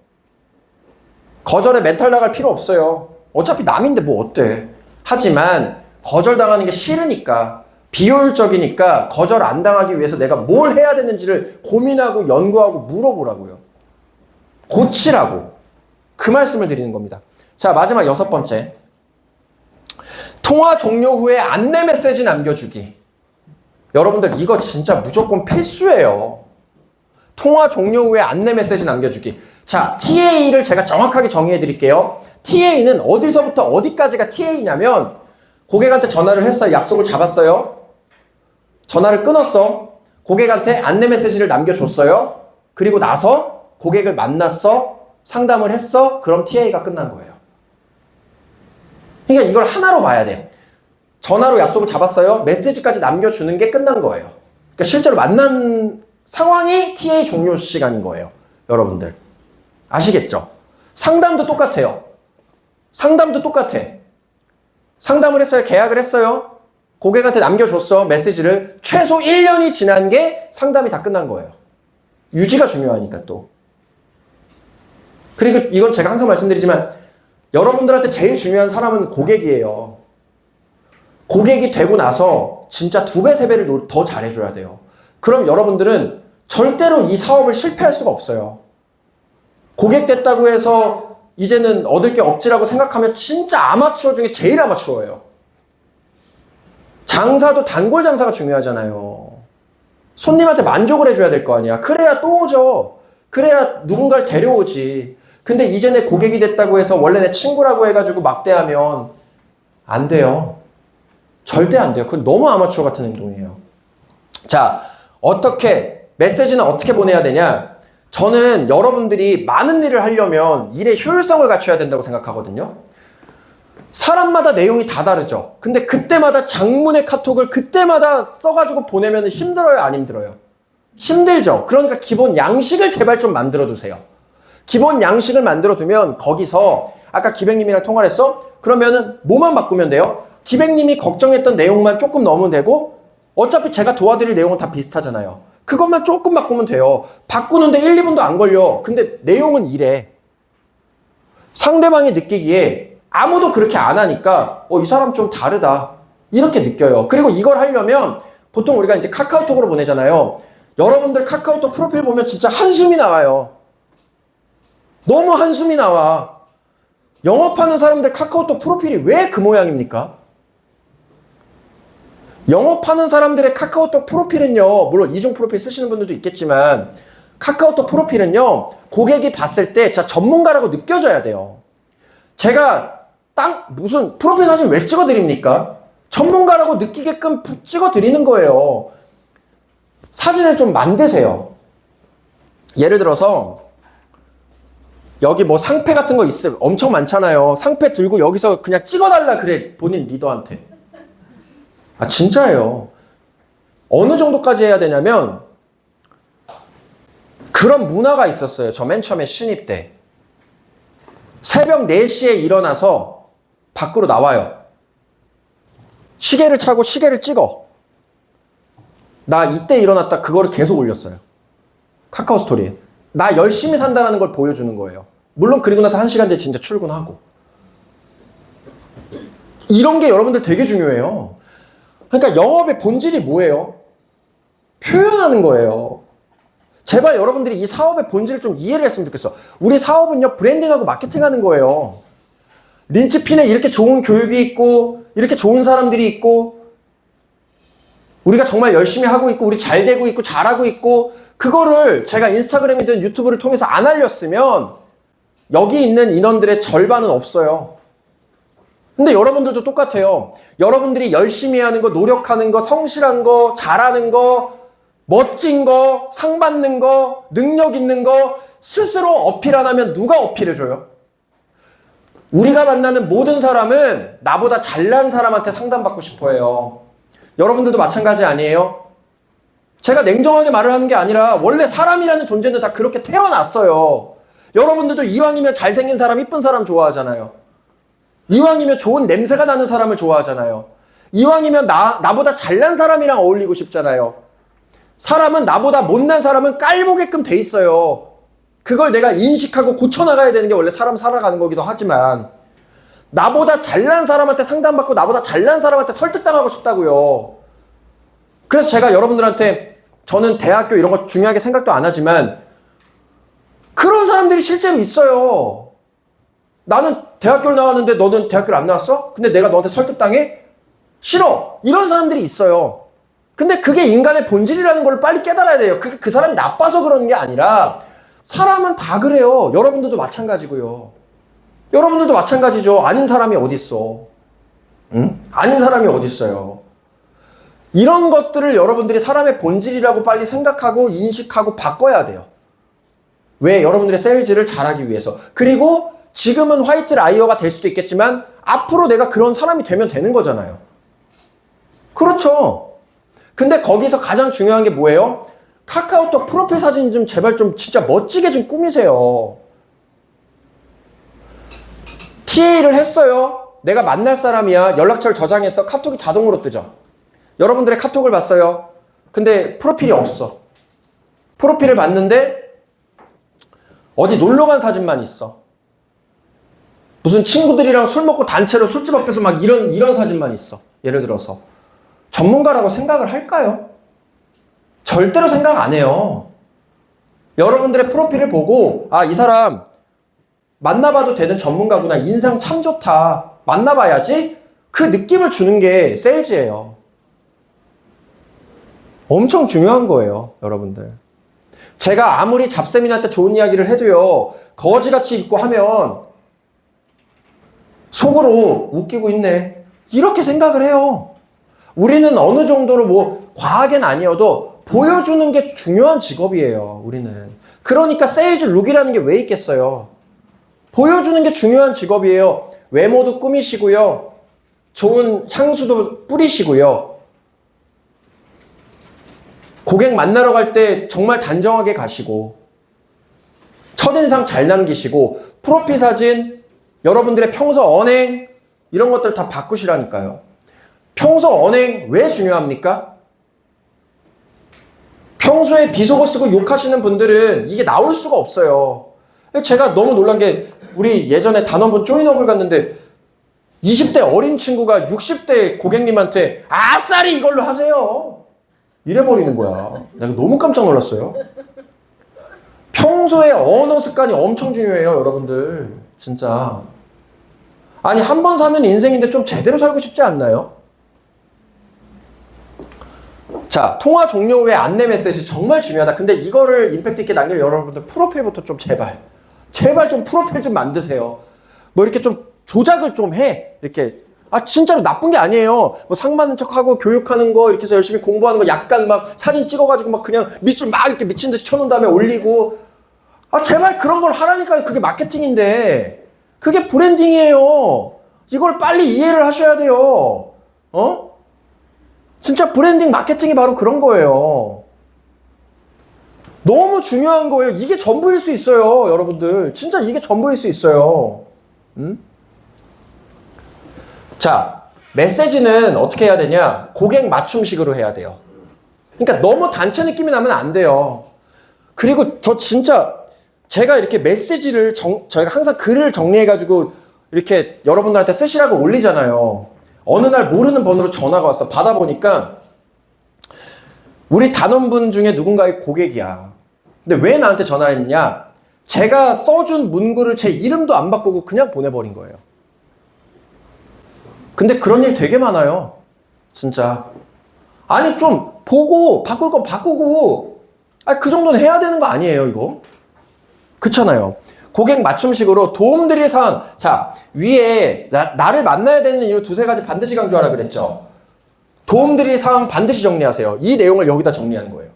거절에 멘탈 나갈 필요 없어요. 어차피 남인데 뭐 어때? 하지만 거절당하는 게 싫으니까, 비효율적이니까 거절 안 당하기 위해서 내가 뭘 해야 되는지를 고민하고 연구하고 물어보라고요. 고치라고. 그 말씀을 드리는 겁니다. 자, 마지막 6번째. 통화 종료 후에 안내 메시지 남겨주기. 여러분들 이거 진짜 무조건 필수예요. 통화 종료 후에 안내 메시지 남겨주기. 자, TA를 제가 정확하게 정의해 드릴게요. TA는 어디서부터 어디까지가 TA냐면 고객한테 전화를 했어요. 약속을 잡았어요. 전화를 끊었어. 고객한테 안내 메시지를 남겨줬어요. 그리고 나서 고객을 만났어. 상담을 했어. 그럼 TA가 끝난 거예요. 그러니까 이걸 하나로 봐야 돼. 전화로 약속을 잡았어요. 메시지까지 남겨주는 게 끝난 거예요. 그러니까 실제로 만난 상황이 TA 종료 시간인 거예요. 여러분들. 아시겠죠? 상담도 똑같아요. 상담도 똑같아. 상담을 했어요. 계약을 했어요. 고객한테 남겨줬어. 메시지를. 최소 1년이 지난 게 상담이 다 끝난 거예요. 유지가 중요하니까 또. 그리고 이건 제가 항상 말씀드리지만 여러분들한테 제일 중요한 사람은 고객이에요. 고객이 되고 나서 진짜 2배, 3배를 더 잘해줘야 돼요. 그럼 여러분들은 절대로 이 사업을 실패할 수가 없어요. 고객 됐다고 해서 이제는 얻을 게 없지라고 생각하면 진짜 아마추어 중에 제일 아마추어예요. 장사도 단골 장사가 중요하잖아요. 손님한테 만족을 해줘야 될 거 아니야. 그래야 또 오죠. 그래야 누군가를 데려오지. 근데 이제 내 고객이 됐다고 해서 원래 내 친구라고 해가지고 막대하면 안 돼요. 절대 안 돼요. 그건 너무 아마추어 같은 행동이에요. 자, 어떻게, 메시지는 어떻게 보내야 되냐? 저는 여러분들이 많은 일을 하려면 일의 효율성을 갖춰야 된다고 생각하거든요. 사람마다 내용이 다 다르죠. 근데 그때마다 장문의 카톡을 그때마다 써가지고 보내면 힘들어요? 안 힘들어요? 힘들죠. 그러니까 기본 양식을 제발 좀 만들어 두세요. 기본 양식을 만들어 두면 거기서 아까 기백님이랑 통화를 했어? 그러면은 뭐만 바꾸면 돼요? 기백님이 걱정했던 내용만 조금 넣으면 되고 어차피 제가 도와드릴 내용은 다 비슷하잖아요. 그것만 조금 바꾸면 돼요. 바꾸는데 1, 2분도 안 걸려. 근데 내용은 이래. 상대방이 느끼기에 아무도 그렇게 안 하니까 이 사람 좀 다르다. 이렇게 느껴요. 그리고 이걸 하려면 보통 우리가 이제 카카오톡으로 보내잖아요. 여러분들 카카오톡 프로필 보면 진짜 한숨이 나와요. 너무 한숨이 나와. 영업하는 사람들 카카오톡 프로필이 왜 그 모양입니까? 영업하는 사람들의 카카오톡 프로필은요, 물론 이중 프로필 쓰시는 분들도 있겠지만 카카오톡 프로필은요, 고객이 봤을 때 진짜 전문가라고 느껴져야 돼요. 제가 무슨 프로필 사진 왜 찍어드립니까? 전문가라고 느끼게끔 찍어드리는 거예요. 사진을 좀 만드세요. 예를 들어서 여기 뭐 상패 같은 거 있어요. 엄청 많잖아요. 상패 들고 여기서 그냥 찍어달라 그래. 본인 리더한테. 아, 진짜예요. 어느 정도까지 해야 되냐면 그런 문화가 있었어요. 저 맨 처음에 신입 때. 새벽 4시에 일어나서 밖으로 나와요. 시계를 차고 시계를 찍어. 나 이때 일어났다. 그거를 계속 올렸어요. 카카오 스토리에. 나 열심히 산다는 걸 보여주는 거예요. 물론 그리고 나서 1시간 뒤에 진짜 출근하고. 이런 게 여러분들 되게 중요해요. 그러니까 영업의 본질이 뭐예요? 표현하는 거예요. 제발 여러분들이 이 사업의 본질을 좀 이해를 했으면 좋겠어. 우리 사업은요, 브랜딩하고 마케팅하는 거예요. 린치핀에 이렇게 좋은 교육이 있고 이렇게 좋은 사람들이 있고 우리가 정말 열심히 하고 있고 우리 잘 되고 있고 잘하고 있고 그거를 제가 인스타그램이든 유튜브를 통해서 안 알렸으면 여기 있는 인원들의 절반은 없어요. 근데 여러분들도 똑같아요. 여러분들이 열심히 하는 거, 노력하는 거, 성실한 거, 잘하는 거, 멋진 거, 상 받는 거, 능력 있는 거 스스로 어필 안 하면 누가 어필해줘요? 우리가 만나는 모든 사람은 나보다 잘난 사람한테 상담받고 싶어 해요. 여러분들도 마찬가지 아니에요? 제가 냉정하게 말을 하는 게 아니라 원래 사람이라는 존재는 다 그렇게 태어났어요. 여러분들도 이왕이면 잘생긴 사람, 이쁜 사람 좋아하잖아요. 이왕이면 좋은 냄새가 나는 사람을 좋아하잖아요. 이왕이면 나보다 잘난 사람이랑 어울리고 싶잖아요. 사람은 나보다 못난 사람은 깔보게끔 돼 있어요. 그걸 내가 인식하고 고쳐나가야 되는 게 원래 사람 살아가는 거기도 하지만 나보다 잘난 사람한테 상담받고 나보다 잘난 사람한테 설득당하고 싶다고요. 그래서 제가 여러분들한테 저는 대학교 이런 거 중요하게 생각도 안 하지만 그런 사람들이 실제로 있어요. 나는 대학교를 나왔는데 너는 대학교를 안 나왔어? 근데 내가 너한테 설득당해? 싫어. 이런 사람들이 있어요. 근데 그게 인간의 본질이라는 걸 빨리 깨달아야 돼요. 그게 그 사람이 나빠서 그러는 게 아니라 사람은 다 그래요. 여러분들도 마찬가지고요. 여러분들도 마찬가지죠. 아닌 사람이 어디 있어? 응? 아닌 사람이 어디 있어요? 이런 것들을 여러분들이 사람의 본질이라고 빨리 생각하고 인식하고 바꿔야 돼요. 왜? 여러분들의 세일즈를 잘하기 위해서. 그리고 지금은 화이트 라이어가 될 수도 있겠지만 앞으로 내가 그런 사람이 되면 되는 거잖아요. 그렇죠. 근데 거기서 가장 중요한 게 뭐예요? 카카오톡 프로필 사진 좀 제발 좀 진짜 멋지게 좀 꾸미세요. TA를 했어요. 내가 만날 사람이야. 연락처를 저장했어. 카톡이 자동으로 뜨죠. 여러분들의 카톡을 봤어요. 근데 프로필이 없어. 프로필을 봤는데 어디 놀러 간 사진만 있어. 무슨 친구들이랑 술 먹고 단체로 술집 앞에서 막 이런 사진만 있어. 예를 들어서. 전문가라고 생각을 할까요? 절대로 생각 안 해요. 여러분들의 프로필을 보고 아, 이 사람 만나봐도 되는 전문가구나. 인상 참 좋다. 만나봐야지. 그 느낌을 주는 게 세일즈예요. 엄청 중요한 거예요, 여러분들. 제가 아무리 잡세민한테 좋은 이야기를 해도요, 거지같이 입고 하면 속으로 웃기고 있네. 이렇게 생각을 해요. 우리는 어느 정도로 뭐 과하게는 아니어도 보여주는 게 중요한 직업이에요, 우리는. 그러니까 세일즈 룩이라는 게 왜 있겠어요? 보여주는 게 중요한 직업이에요. 외모도 꾸미시고요. 좋은 향수도 뿌리시고요. 고객 만나러 갈 때 정말 단정하게 가시고 첫인상 잘 남기시고 프로필 사진, 여러분들의 평소 언행 이런 것들 다 바꾸시라니까요. 평소 언행 왜 중요합니까? 평소에 비속어 쓰고 욕하시는 분들은 이게 나올 수가 없어요. 제가 너무 놀란 게 우리 예전에 단원분 조인업을 갔는데 20대 어린 친구가 60대 고객님한테 아싸리 이걸로 하세요. 이래버리는 거야. 내가 너무 깜짝 놀랐어요. 평소에 언어 습관이 엄청 중요해요, 여러분들. 진짜. 아니, 한 번 사는 인생인데 좀 제대로 살고 싶지 않나요? 자, 통화 종료 후에 안내 메시지 정말 중요하다. 근데 이거를 임팩트 있게 남길 여러분들 프로필부터 좀 제발 좀 프로필 좀 만드세요. 뭐 이렇게 좀 조작을 좀 해. 이렇게. 아, 진짜로 나쁜 게 아니에요. 뭐 상 받는 척하고 교육하는 거 이렇게 해서 열심히 공부하는 거 약간 막 사진 찍어가지고 막 그냥 밑줄 막 이렇게 미친 듯이 쳐놓은 다음에 올리고. 아, 제발 그런 걸 하라니까. 그게 마케팅인데. 그게 브랜딩이에요. 이걸 빨리 이해를 하셔야 돼요. 어? 진짜 브랜딩 마케팅이 바로 그런 거예요. 너무 중요한 거예요. 이게 전부일 수 있어요, 여러분들. 진짜 이게 전부일 수 있어요. 자, 메시지는 어떻게 해야 되냐? 고객 맞춤식으로 해야 돼요. 그러니까 너무 단체 느낌이 나면 안 돼요. 그리고 저 진짜 제가 이렇게 메시지를 저희가 항상 글을 정리해가지고 이렇게 여러분들한테 쓰시라고 올리잖아요. 어느 날 모르는 번호로 전화가 왔어. 받아보니까 우리 단원분 중에 누군가의 고객이야. 근데 왜 나한테 전화를 했냐? 제가 써준 문구를 제 이름도 안 바꾸고 그냥 보내버린 거예요. 근데 그런 일 되게 많아요. 진짜. 아니, 좀 보고 바꿀 거 바꾸고, 아니, 그 정도는 해야 되는 거 아니에요, 이거? 그렇잖아요. 고객 맞춤식으로 도움드릴 사항. 자, 위에 나를 만나야 되는 이유 두세 가지 반드시 강조하라 그랬죠. 도움드릴 사항 반드시 정리하세요. 이 내용을 여기다 정리하는 거예요.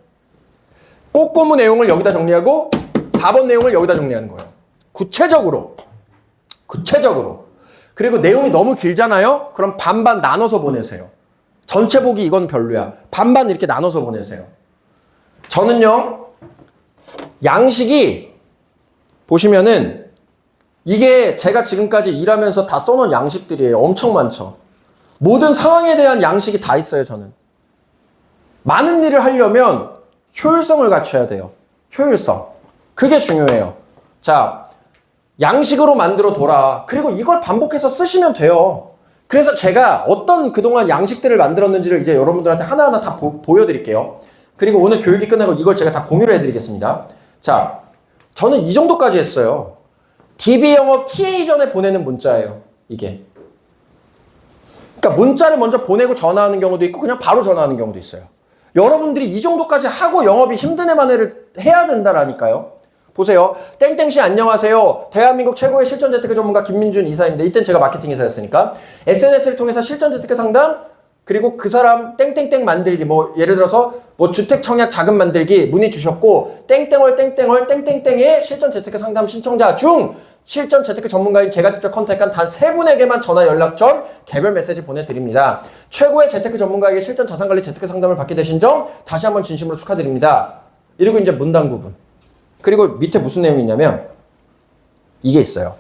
꼬꼬무 내용을 여기다 정리하고 4번 내용을 여기다 정리하는 거예요. 구체적으로. 그리고 내용이 너무 길잖아요? 그럼 반반 나눠서 보내세요. 전체 보기 이건 별로야. 반반 이렇게 나눠서 보내세요. 저는요, 양식이 보시면은 이게 제가 지금까지 일하면서 다 써놓은 양식들이에요. 엄청 많죠. 모든 상황에 대한 양식이 다 있어요, 저는. 많은 일을 하려면 효율성을 갖춰야 돼요. 효율성. 그게 중요해요. 자, 양식으로 만들어 둬라. 그리고 이걸 반복해서 쓰시면 돼요. 그래서 제가 어떤 그동안 양식들을 만들었는지를 이제 여러분들한테 하나하나 다 보여드릴게요. 그리고 오늘 교육이 끝나고 이걸 제가 다 공유를 해드리겠습니다. 자, 저는 이 정도까지 했어요. DB 영업 TA 전에 보내는 문자예요. 이게. 그러니까 문자를 먼저 보내고 전화하는 경우도 있고 그냥 바로 전화하는 경우도 있어요. 여러분들이 이 정도까지 하고 영업이 힘든 애만 해를 해야 된다라니까요. 보세요. 땡땡씨 안녕하세요. 대한민국 최고의 실전 재테크 전문가 김민준 이사입니다. 이땐 제가 마케팅 이사였으니까. SNS를 통해서 실전 재테크 상담 그리고 그 사람 땡땡땡 만들기 뭐 예를 들어서 뭐 주택 청약 자금 만들기 문의 주셨고 땡땡월 땡땡땡의 실전 재테크 상담 신청자 중 실전 재테크 전문가인 제가 직접 컨택한 단 3분에게만 전화 연락 전 개별 메시지 보내드립니다. 최고의 재테크 전문가에게 실전 자산관리 재테크 상담을 받게 되신 점 다시 한번 진심으로 축하드립니다. 이러고 이제 문단 구분. 그리고 밑에 무슨 내용이 있냐면 이게 있어요.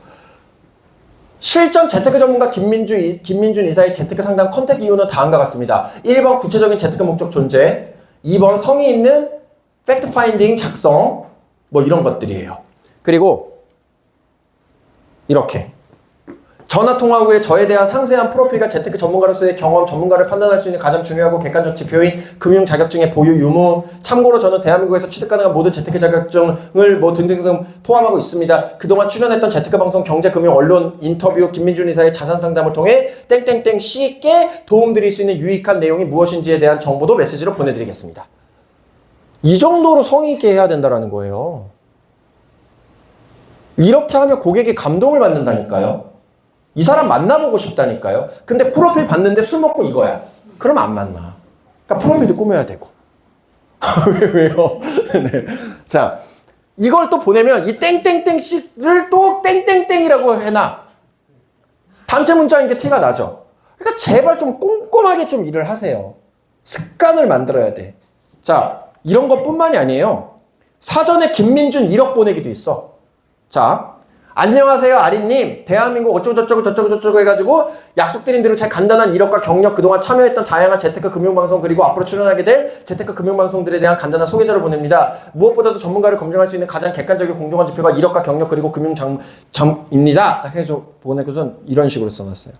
실전 재테크 전문가 김민준 이사의 재테크 상담 컨택 이유는 다음과 같습니다. 1번 구체적인 재테크 목적 존재, 2번 성의 있는 팩트 파인딩 작성 뭐 이런 것들이에요. 그리고 이렇게 전화통화 후에 저에 대한 상세한 프로필과 재테크 전문가로서의 경험, 전문가를 판단할 수 있는 가장 중요하고 객관적 지표인 금융 자격증의 보유 유무. 참고로 저는 대한민국에서 취득 가능한 모든 재테크 자격증을 뭐 등등등 포함하고 있습니다. 그동안 출연했던 재테크 방송, 경제, 금융, 언론, 인터뷰, 김민준 이사의 자산 상담을 통해 땡땡땡 씨께 도움드릴 수 있는 유익한 내용이 무엇인지에 대한 정보도 메시지로 보내드리겠습니다. 이 정도로 성의 있게 해야 된다는 거예요. 이렇게 하면 고객이 감동을 받는다니까요. 이 사람 만나보고 싶다니까요. 근데 프로필 봤는데 술 먹고 이거야. 그러면 안 만나. 그러니까 프로필도 꾸며야 되고. 왜요? 네. 자, 이걸 또 보내면 이 땡땡땡씨를 또 땡땡땡이라고 해놔. 단체 문자인 게 티가 나죠. 그러니까 제발 좀 꼼꼼하게 좀 일을 하세요. 습관을 만들어야 돼. 자, 이런 것뿐만이 아니에요. 사전에 김민준 1억 보내기도 있어. 자, 안녕하세요 아린님, 대한민국 어쩌고저쩌고 해가지고 약속드린 대로 제 간단한 이력과 경력, 그동안 참여했던 다양한 재테크 금융방송 그리고 앞으로 출연하게 될 재테크 금융방송들에 대한 간단한 소개서를 보냅니다. 무엇보다도 전문가를 검증할 수 있는 가장 객관적이고 공정한 지표가 이력과 경력 그리고 금융장입니다. 딱 해서 보내고선 이런 식으로 써놨어요.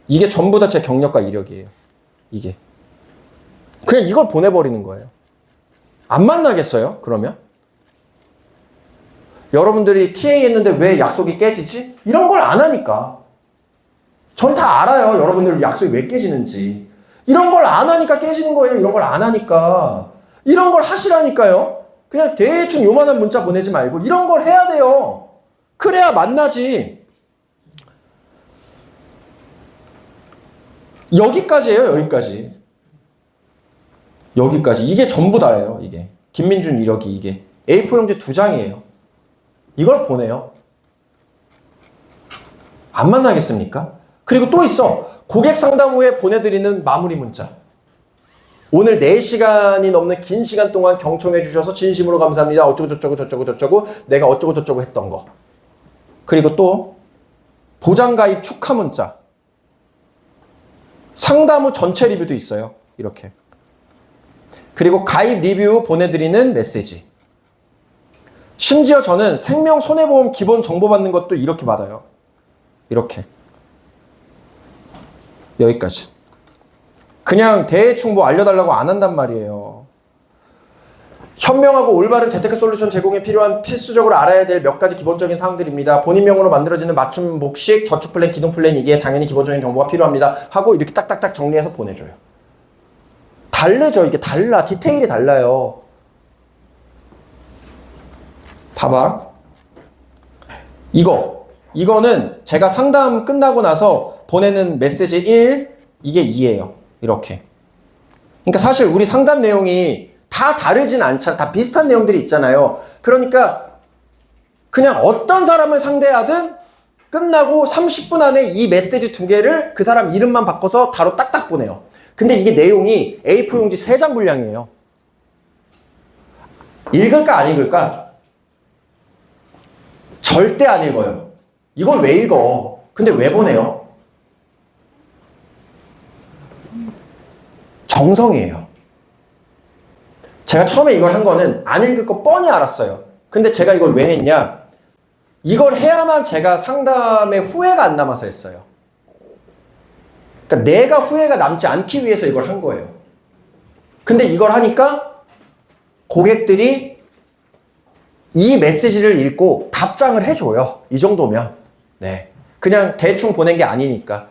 이게 전부 다 제 경력과 이력이에요. 이게 그냥 이걸 보내버리는 거예요. 안 만나겠어요? 그러면? 여러분들이 TA 했는데 왜 약속이 깨지지? 이런 걸 안 하니까. 전 다 알아요. 여러분들 약속이 왜 깨지는지. 이런 걸 안 하니까 깨지는 거예요. 이런 걸 안 하니까. 이런 걸 하시라니까요. 그냥 대충 요만한 문자 보내지 말고 이런 걸 해야 돼요. 그래야 만나지. 여기까지예요. 여기까지. 여기까지. 이게 전부 다예요. 이게. 김민준 이력이 이게. A4 용지 2장이에요. 이걸 보내요. 안 만나겠습니까? 그리고 또 있어. 고객 상담 후에 보내드리는 마무리 문자. 오늘 4시간이 넘는 긴 시간 동안 경청해 주셔서 진심으로 감사합니다. 어쩌고저쩌고 내가 어쩌고저쩌고 했던 거. 그리고 또 보장가입 축하 문자. 상담 후 전체 리뷰도 있어요. 이렇게. 그리고 가입 리뷰 보내드리는 메시지. 심지어 저는 생명 손해보험 기본 정보 받는 것도 이렇게 받아요. 이렇게. 여기까지. 그냥 대충 뭐 알려달라고 안 한단 말이에요. 현명하고 올바른 재테크 솔루션 제공에 필요한 필수적으로 알아야 될 몇 가지 기본적인 사항들입니다. 본인명으로 만들어지는 맞춤 복식, 저축 플랜, 기동 플랜 이게 당연히 기본적인 정보가 필요합니다. 하고 이렇게 딱딱딱 정리해서 보내줘요. 다르죠. 이게 달라. 디테일이 달라요. 봐봐. 이거는 제가 상담 끝나고 나서 보내는 메시지 1, 이게 2예요. 이렇게. 그러니까 사실 우리 상담 내용이 다 다르진 않잖아. 다 비슷한 내용들이 있잖아요. 그러니까 그냥 어떤 사람을 상대하든 끝나고 30분 안에 이 메시지 2개를 그 사람 이름만 바꿔서 바로 딱딱 보내요. 근데 이게 내용이 A4 용지 3장 분량이에요. 읽을까 안 읽을까? 절대 안 읽어요. 이걸 왜 읽어? 근데 왜 보내요? 정성이에요. 제가 처음에 이걸 한 거는 안 읽을 거 뻔히 알았어요. 근데 제가 이걸 왜 했냐? 이걸 해야만 제가 상담에 후회가 안 남아서 했어요. 그러니까 내가 후회가 남지 않기 위해서 이걸 한 거예요. 근데 이걸 하니까 고객들이 이 메시지를 읽고 답장을 해줘요. 이 정도면. 네. 그냥 대충 보낸 게 아니니까.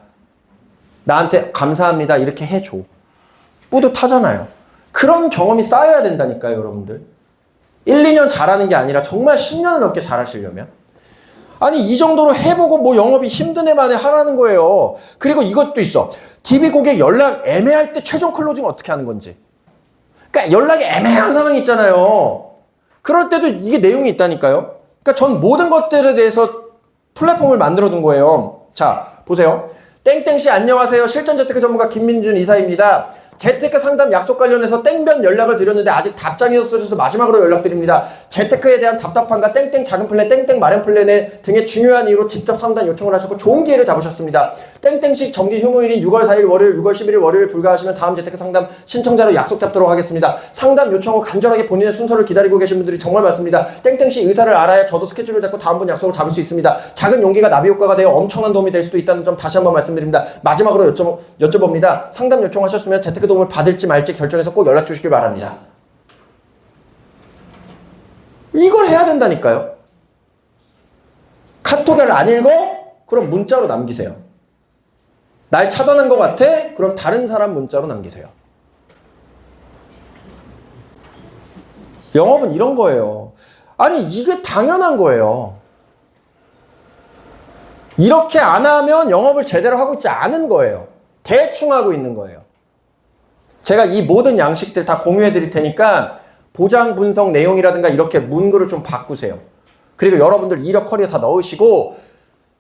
나한테 감사합니다. 이렇게 해줘. 뿌듯하잖아요. 그런 경험이 쌓여야 된다니까요, 여러분들. 1, 2년 잘하는 게 아니라 정말 10년을 넘게 잘하시려면. 아니, 이 정도로 해보고 뭐 영업이 힘든 애만에 하라는 거예요. 그리고 이것도 있어. DB 고객 연락 애매할 때 최종 클로징 어떻게 하는 건지. 그러니까 연락이 애매한 상황이 있잖아요. 그럴 때도 이게 내용이 있다니까요. 그러니까 전 모든 것들에 대해서 플랫폼을 만들어 둔 거예요. 자, 보세요. 땡땡씨 안녕하세요. 실전 재테크 전문가 김민준 이사입니다. 재테크 상담 약속 관련해서 땡변 연락을 드렸는데 아직 답장이 없어져서 마지막으로 연락드립니다. 재테크에 대한 답답함과 땡땡 작은 플랜, 땡땡 마련 플랜 등의 중요한 이유로 직접 상담 요청을 하셨고 좋은 기회를 잡으셨습니다. 땡땡식 정기 휴무일인 6월 4일 월요일, 6월 11일 월요일 불가하시면 다음 재테크 상담 신청자로 약속 잡도록 하겠습니다. 상담 요청 후 간절하게 본인의 순서를 기다리고 계신 분들이 정말 많습니다. 땡땡씨 의사를 알아야 저도 스케줄을 잡고 다음 분 약속을 잡을 수 있습니다. 작은 용기가 나비 효과가 되어 엄청난 도움이 될 수도 있다는 점 다시 한번 말씀드립니다. 마지막으로 여쭤봅니다. 상담 요청하셨으면 재테크 도움을 받을지 말지 결정해서 꼭 연락 주시길 바랍니다. 이걸 해야 된다니까요. 카톡을 안 읽어? 그럼 문자로 남기세요. 날 차단한 것 같아? 그럼 다른 사람 문자로 남기세요. 영업은 이런 거예요. 아니, 이게 당연한 거예요. 이렇게 안 하면 영업을 제대로 하고 있지 않은 거예요. 대충 하고 있는 거예요. 제가 이 모든 양식들 다 공유해 드릴 테니까 보장 분석 내용이라든가 이렇게 문구를 좀 바꾸세요. 그리고 여러분들 이력 커리어 다 넣으시고,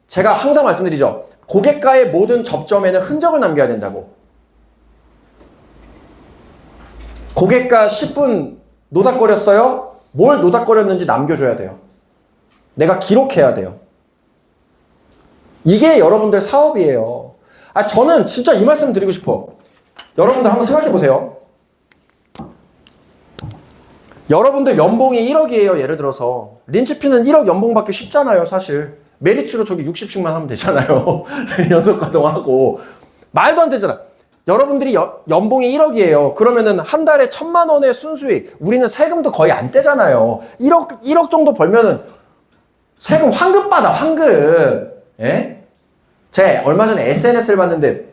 제가 항상 말씀드리죠. 고객과의 모든 접점에는 흔적을 남겨야 된다고. 고객과 10분 노닥거렸어요? 뭘 노닥거렸는지 남겨줘야 돼요. 내가 기록해야 돼요. 이게 여러분들 사업이에요. 아, 저는 진짜 이 말씀 드리고 싶어. 여러분들 한번 생각해 보세요. 여러분들 연봉이 1억이에요. 예를 들어서 린치피는 1억 연봉 받기 쉽잖아요. 사실 메리츠로 저기 60씩만 하면 되잖아요. 연속가동하고 말도 안 되잖아. 여러분들이 연봉이 1억이에요. 그러면은 한 달에 1,000만 원의 순수익, 우리는 세금도 거의 안 떼잖아요. 1억 정도 벌면은 세금 환급 받아, 환급. 예? 제가 얼마 전에 SNS를 봤는데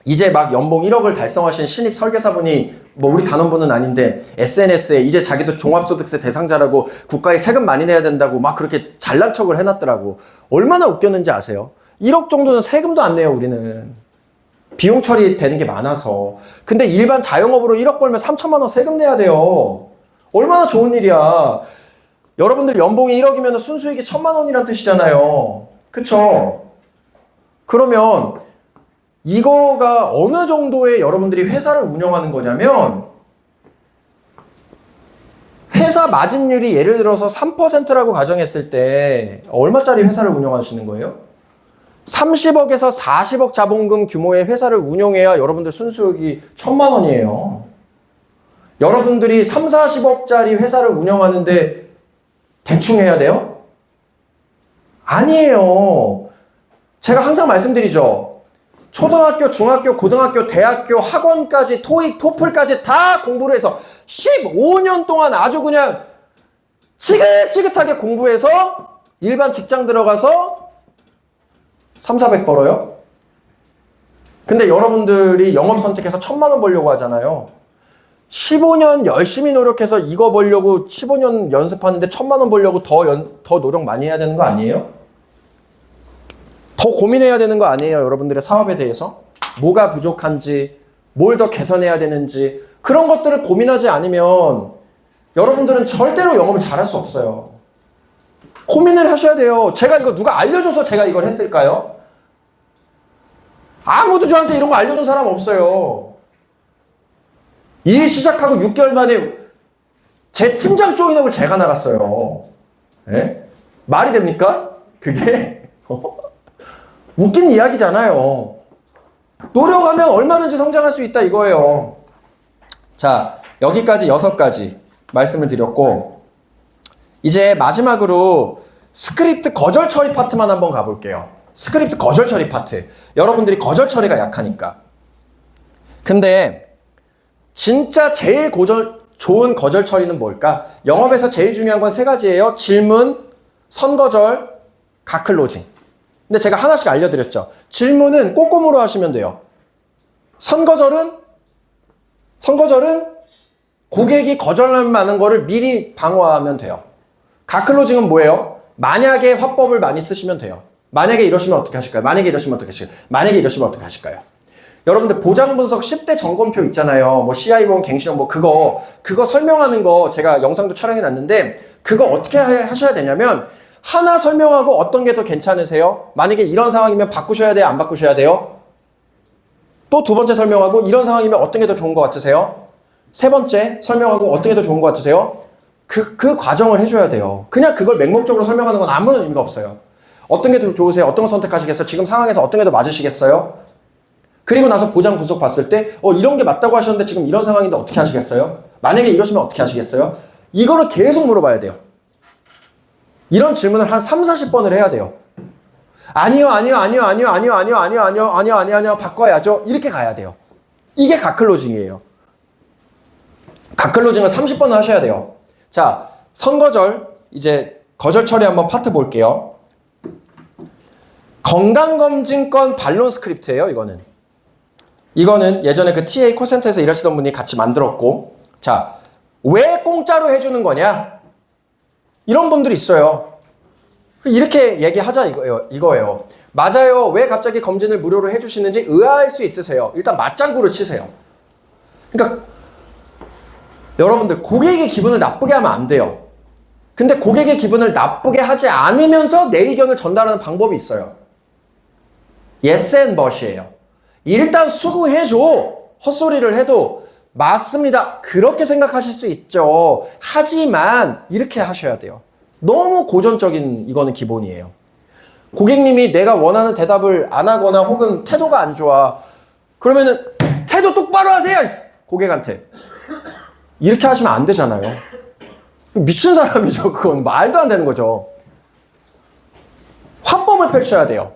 이제 막 연봉 1억을 달성하신 신입 설계사분이, 뭐 우리 단원분은 아닌데 SNS에 이제 자기도 종합소득세 대상자라고 국가에 세금 많이 내야 된다고 막 그렇게 잘난 척을 해놨더라고. 얼마나 웃겼는지 아세요? 1억 정도는 세금도 안 내요, 우리는. 비용 처리되는 게 많아서. 근데 일반 자영업으로 1억 벌면 3천만 원 세금 내야 돼요. 얼마나 좋은 일이야. 여러분들 연봉이 1억이면 순수익이 1,000만 원이란 뜻이잖아요. 그쵸? 그러면 이거가 어느 정도의 여러분들이 회사를 운영하는 거냐면, 회사 마진율이 예를 들어서 3%라고 가정했을 때 얼마짜리 회사를 운영하시는 거예요? 30억에서 40억 자본금 규모의 회사를 운영해야 여러분들 순수익이 1,000만 원이에요. 여러분들이 3, 40억짜리 회사를 운영하는데 대충 해야 돼요? 아니에요. 제가 항상 말씀드리죠. 초등학교, 중학교, 고등학교, 대학교, 학원까지, 토익, 토플까지 다 공부를 해서 15년 동안 아주 그냥 지긋지긋하게 공부해서 일반 직장 들어가서 3, 400 벌어요? 근데 여러분들이 영업 선택해서 1,000만 원 벌려고 하잖아요. 15년 열심히 노력해서 이거 벌려고 15년 연습하는데 1,000만 원 벌려고 더 노력 많이 해야 되는 거 아니에요? 더 고민해야 되는 거 아니에요? 여러분들의 사업에 대해서? 뭐가 부족한지, 뭘 더 개선해야 되는지, 그런 것들을 고민하지 않으면 여러분들은 절대로 영업을 잘할 수 없어요. 고민을 하셔야 돼요. 제가 이거 누가 알려줘서 제가 이걸 했을까요? 아무도 저한테 이런 거 알려준 사람 없어요. 일 시작하고 6개월 만에 제 팀장 조인업을 제가 나갔어요. 예? 말이 됩니까? 그게? 웃긴 이야기잖아요. 노력하면 얼마든지 성장할 수 있다 이거예요. 자, 여기까지 6가지 말씀을 드렸고, 이제 마지막으로 스크립트 거절 처리 파트만 한번 가볼게요. 스크립트 거절 처리 파트. 여러분들이 거절 처리가 약하니까. 근데 진짜 제일 좋은 거절 처리는 뭘까? 영업에서 제일 중요한 건 세 가지예요. 질문, 선거절, 가클로징. 근데 제가 하나씩 알려드렸죠. 질문은 꼬꼬무로 하시면 돼요. 선거절은 고객이 거절할 만한 거를 미리 방어하면 돼요. 가클로징은 뭐예요? 만약에 화법을 많이 쓰시면 돼요. 만약에 이러시면 어떻게 하실까요? 만약에 이러시면 어떻게 하실까요? 만약에 이러시면 어떻게 하실까요? 여러분들 보장 분석 10대 점검표 있잖아요. 뭐 CI1, 갱신형 뭐 그거 설명하는 거 제가 영상도 촬영해 놨는데 그거 어떻게 하셔야 되냐면 하나 설명하고 어떤 게 더 괜찮으세요? 만약에 이런 상황이면 바꾸셔야 돼요? 안 바꾸셔야 돼요? 또 두 번째 설명하고 이런 상황이면 어떤 게 더 좋은 것 같으세요? 세 번째 설명하고 어떤 게 더 좋은 것 같으세요? 그 과정을 해줘야 돼요. 그냥 그걸 맹목적으로 설명하는 건 아무런 의미가 없어요. 어떤 게 더 좋으세요? 어떤 거 선택하시겠어요? 지금 상황에서 어떤 게 더 맞으시겠어요? 그리고 나서 보장 분석 봤을 때 이런 게 맞다고 하셨는데 지금 이런 상황인데 어떻게 하시겠어요? 만약에 이러시면 어떻게 하시겠어요? 이거를 계속 물어봐야 돼요. 이런 질문을 한 3, 40번을 해야 돼요. 아니요, 바꿔야죠. 이렇게 가야 돼요. 이게 가클로징이에요. 가클로징을 30번을 하셔야 돼요. 자, 선거절, 이제 거절 처리 한번 파트 볼게요. 건강검진권 반론 스크립트예요, 이거는 예전에 그 TA 콜센터에서 일하시던 분이 같이 만들었고, 자, 왜 공짜로 해주는 거냐? 이런 분들이 있어요. 이렇게 얘기하자 이거예요. 맞아요. 왜 갑자기 검진을 무료로 해주시는지 의아할 수 있으세요. 일단 맞장구를 치세요. 그러니까 여러분들 고객의 기분을 나쁘게 하면 안 돼요. 근데 고객의 기분을 나쁘게 하지 않으면서 내 의견을 전달하는 방법이 있어요. yes and but이에요. 일단 수긍해줘. 헛소리를 해도 맞습니다. 그렇게 생각하실 수 있죠. 하지만 이렇게 하셔야 돼요. 너무 고전적인 이거는 기본이에요. 고객님이 내가 원하는 대답을 안 하거나 혹은 태도가 안 좋아. 그러면은 태도 똑바로 하세요. 고객한테. 이렇게 하시면 안 되잖아요. 미친 사람이죠. 그건 말도 안 되는 거죠. 화법을 펼쳐야 돼요.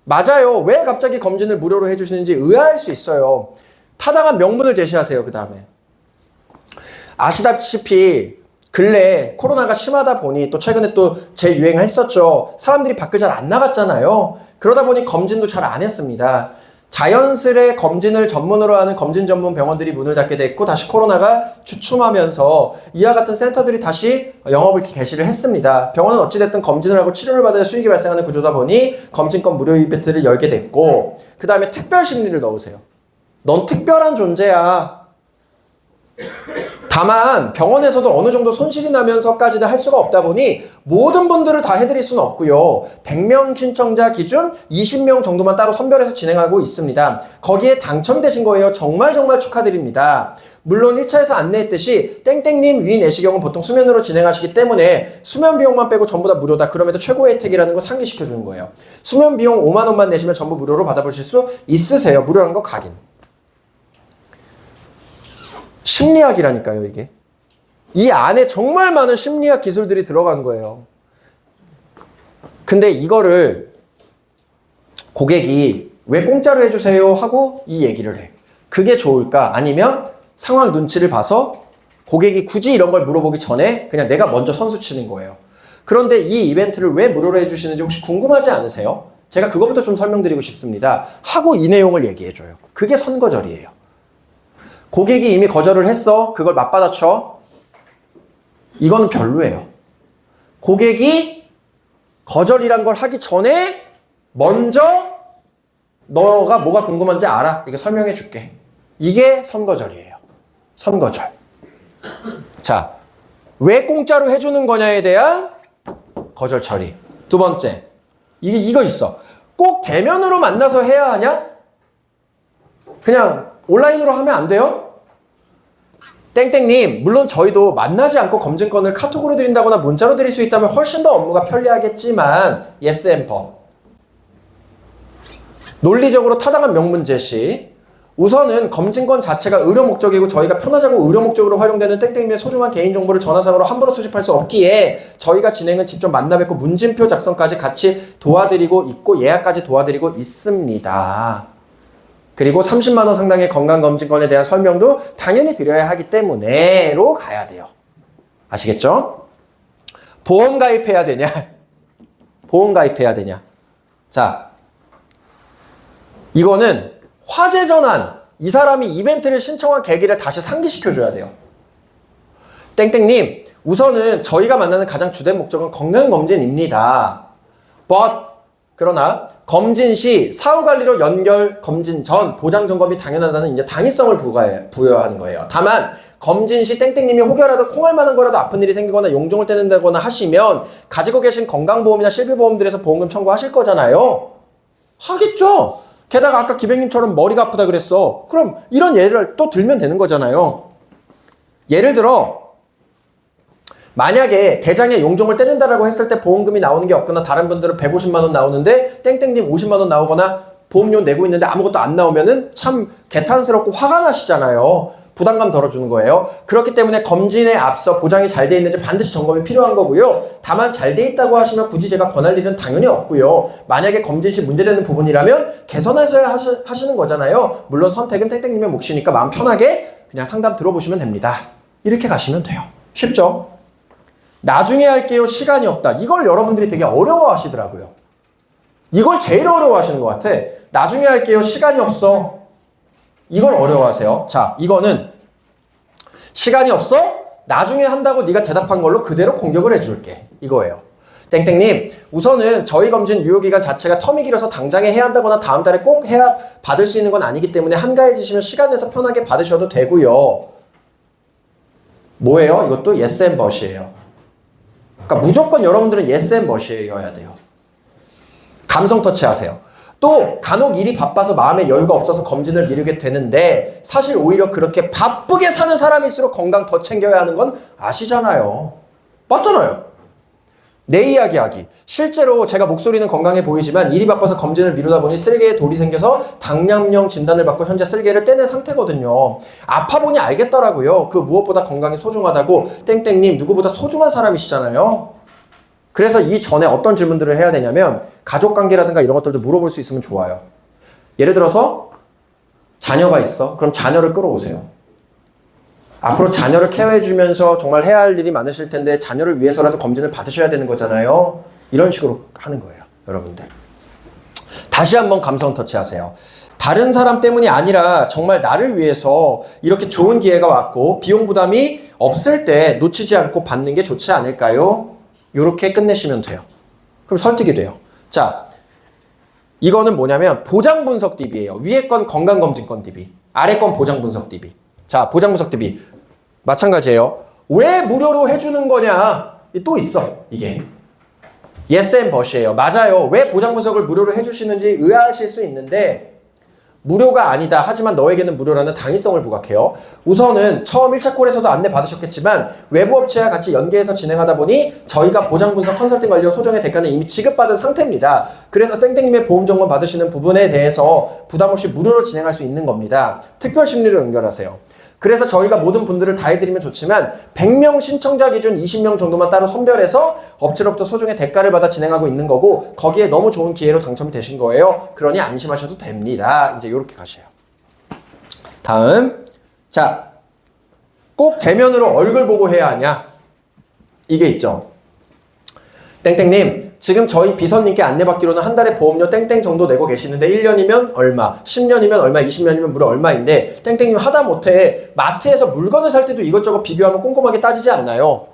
맞아요. 왜 갑자기 검진을 무료로 해주시는지 의아할 수 있어요. 타당한 명분을 제시하세요. 그 다음에 아시다시피 근래 코로나가 심하다 보니 또 최근에 또 재유행했었죠. 사람들이 밖을 잘 안 나갔잖아요. 그러다 보니 검진도 잘 안 했습니다. 자연스레 검진을 전문으로 하는 검진 전문 병원들이 문을 닫게 됐고 다시 코로나가 주춤하면서 이와 같은 센터들이 다시 영업을 개시를 했습니다. 병원은 어찌됐든 검진을 하고 치료를 받아야 수익이 발생하는 구조다 보니 검진권 무료 이벤트를 열게 됐고 그 다음에 특별 심리를 넣으세요. 넌 특별한 존재야. 다만 병원에서도 어느 정도 손실이 나면서까지는 할 수가 없다 보니 모든 분들을 다 해드릴 수는 없고요. 100명 신청자 기준 20명 정도만 따로 선별해서 진행하고 있습니다. 거기에 당첨이 되신 거예요. 정말 축하드립니다. 물론 1차에서 안내했듯이 땡땡님 위 내시경은 보통 수면으로 진행하시기 때문에 수면 비용만 빼고 전부 다 무료다. 그럼에도 최고의 혜택이라는 거 상기시켜주는 거예요. 수면 비용 5만 원만 내시면 전부 무료로 받아보실 수 있으세요. 무료라는 거 각인. 심리학이라니까요, 이게. 이 안에 정말 많은 심리학 기술들이 들어간 거예요. 근데 이거를 고객이 왜 공짜로 해주세요 하고 이 얘기를 해. 그게 좋을까? 아니면 상황 눈치를 봐서 고객이 굳이 이런 걸 물어보기 전에 그냥 내가 먼저 선수 치는 거예요. 그런데 이 이벤트를 왜 무료로 해주시는지 혹시 궁금하지 않으세요? 제가 그거부터 좀 설명드리고 싶습니다. 하고 이 내용을 얘기해줘요. 그게 선거절이에요. 고객이 이미 거절을 했어. 그걸 맞받아쳐. 이거는 별로예요. 고객이 거절이란 걸 하기 전에 먼저 너가 뭐가 궁금한지 알아. 이거 설명해 줄게. 이게 선거절이에요. 선거절. 자, 왜 공짜로 해주는 거냐에 대한 거절 처리. 두 번째. 이거 있어. 꼭 대면으로 만나서 해야 하냐? 그냥 온라인으로 하면 안 돼요? 땡땡님, 물론 저희도 만나지 않고 검진권을 카톡으로 드린다거나 문자로 드릴 수 있다면 훨씬 더 업무가 편리하겠지만 yes and but. 논리적으로 타당한 명문 제시. 우선은 검진권 자체가 의료 목적이고 저희가 편하자고 의료 목적으로 활용되는 땡땡님의 소중한 개인정보를 전화상으로 함부로 수집할 수 없기에 저희가 진행은 직접 만나 뵙고 문진표 작성까지 같이 도와드리고 있고 예약까지 도와드리고 있습니다. 그리고 30만 원 상당의 건강검진권에 대한 설명도 당연히 드려야 하기 때문에로 가야 돼요. 아시겠죠? 보험 가입해야 되냐? 보험 가입해야 되냐? 자, 이거는 화재 전환, 이 사람이 이벤트를 신청한 계기를 다시 상기시켜줘야 돼요. 땡땡님, 우선은 저희가 만나는 가장 주된 목적은 건강검진입니다. 그러나 검진 시 사후관리로 연결 검진 전 보장 점검이 당연하다는 이제 당위성을 부여하는 거예요. 다만 검진 시 땡땡님이 혹여라도 콩알 만한 거라도 아픈 일이 생기거나 용종을 떼는다거나 하시면 가지고 계신 건강보험이나 실비보험들에서 보험금 청구하실 거잖아요. 하겠죠. 게다가 아까 기백님처럼 머리가 아프다 그랬어. 그럼 이런 예를 또 들면 되는 거잖아요. 예를 들어 만약에 대장에 용종을 떼는다라고 했을 때 보험금이 나오는 게 없거나 다른 분들은 150만 원 나오는데 땡땡님 50만 원 나오거나 보험료 내고 있는데 아무것도 안 나오면은 참 개탄스럽고 화가 나시잖아요. 부담감 덜어주는 거예요. 그렇기 때문에 검진에 앞서 보장이 잘 돼 있는지 반드시 점검이 필요한 거고요. 다만 잘 돼 있다고 하시면 굳이 제가 권할 일은 당연히 없고요. 만약에 검진 시 문제되는 부분이라면 개선해서야 하시는 거잖아요. 물론 선택은 땡땡님의 몫이니까 마음 편하게 그냥 상담 들어보시면 됩니다. 이렇게 가시면 돼요. 쉽죠? 나중에 할게요. 시간이 없다. 이걸 여러분들이 되게 어려워하시더라고요. 이걸 제일 어려워하시는 것 같아. 나중에 할게요. 시간이 없어. 이걸 어려워하세요. 자, 이거는 시간이 없어? 나중에 한다고 네가 대답한 걸로 그대로 공격을 해줄게. 이거예요. 땡땡님, 우선은 저희 검진 유효기간 자체가 텀이 길어서 당장에 해야 한다거나 다음 달에 꼭 해야 받을 수 있는 건 아니기 때문에 한가해지시면 시간 내서 편하게 받으셔도 되고요. 뭐예요? 이것도 yes and but이에요. 그러니까 무조건 여러분들은 yes and but이어야 돼요. 감성 터치하세요. 또 간혹 일이 바빠서 마음의 여유가 없어서 검진을 미루게 되는데 사실 오히려 그렇게 바쁘게 사는 사람일수록 건강 더 챙겨야 하는 건 아시잖아요. 맞잖아요. 내 이야기하기. 실제로 제가 목소리는 건강해 보이지만 일이 바빠서 검진을 미루다 보니 쓸개에 돌이 생겨서 당뇨병 진단을 받고 현재 쓸개를 떼는 상태거든요. 아파 보니 알겠더라고요. 그 무엇보다 건강이 소중하다고. 땡땡님 누구보다 소중한 사람이시잖아요. 그래서 이전에 어떤 질문들을 해야 되냐면 가족관계라든가 이런 것들도 물어볼 수 있으면 좋아요. 예를 들어서 자녀가 있어. 그럼 자녀를 끌어오세요. 앞으로 자녀를 케어해주면서 정말 해야 할 일이 많으실 텐데 자녀를 위해서라도 검진을 받으셔야 되는 거잖아요. 이런 식으로 하는 거예요. 여러분들. 다시 한번 감성 터치하세요. 다른 사람 때문이 아니라 정말 나를 위해서 이렇게 좋은 기회가 왔고 비용 부담이 없을 때 놓치지 않고 받는 게 좋지 않을까요? 이렇게 끝내시면 돼요. 그럼 설득이 돼요. 자, 이거는 뭐냐면 보장 분석 DB예요. 위에 건 건강검진권 DB, 아래 건 보장 분석 DB. 자, 보장 분석 DB 마찬가지예요. 왜 무료로 해주는 거냐? 또 있어. 이게 yes and but이에요. 맞아요. 왜 보장 분석을 무료로 해주시는지 의아하실 수 있는데 무료가 아니다. 하지만 너에게는 무료라는 당위성을 부각해요. 우선은 처음 1차 콜에서도 안내 받으셨겠지만 외부 업체와 같이 연계해서 진행하다 보니 저희가 보장 분석 컨설팅 완료 소정의 대가는 이미 지급받은 상태입니다. 그래서 땡땡님의 보험 점검 받으시는 부분에 대해서 부담 없이 무료로 진행할 수 있는 겁니다. 특별 심리로 연결하세요. 그래서 저희가 모든 분들을 다 해드리면 좋지만 100명 신청자 기준 20명 정도만 따로 선별해서 업체로부터 소정의 대가를 받아 진행하고 있는 거고 거기에 너무 좋은 기회로 당첨이 되신 거예요. 그러니 안심하셔도 됩니다. 이제 이렇게 가셔요. 다음, 자, 꼭 대면으로 얼굴 보고 해야 하냐? 이게 있죠. 땡땡님, 지금 저희 비서님께 안내받기로는 한 달에 보험료 땡땡 정도 내고 계시는데 1년이면 얼마, 10년이면 얼마, 20년이면 무려 얼마인데 땡땡님 하다못해 마트에서 물건을 살 때도 이것저것 비교하면 꼼꼼하게 따지지 않나요?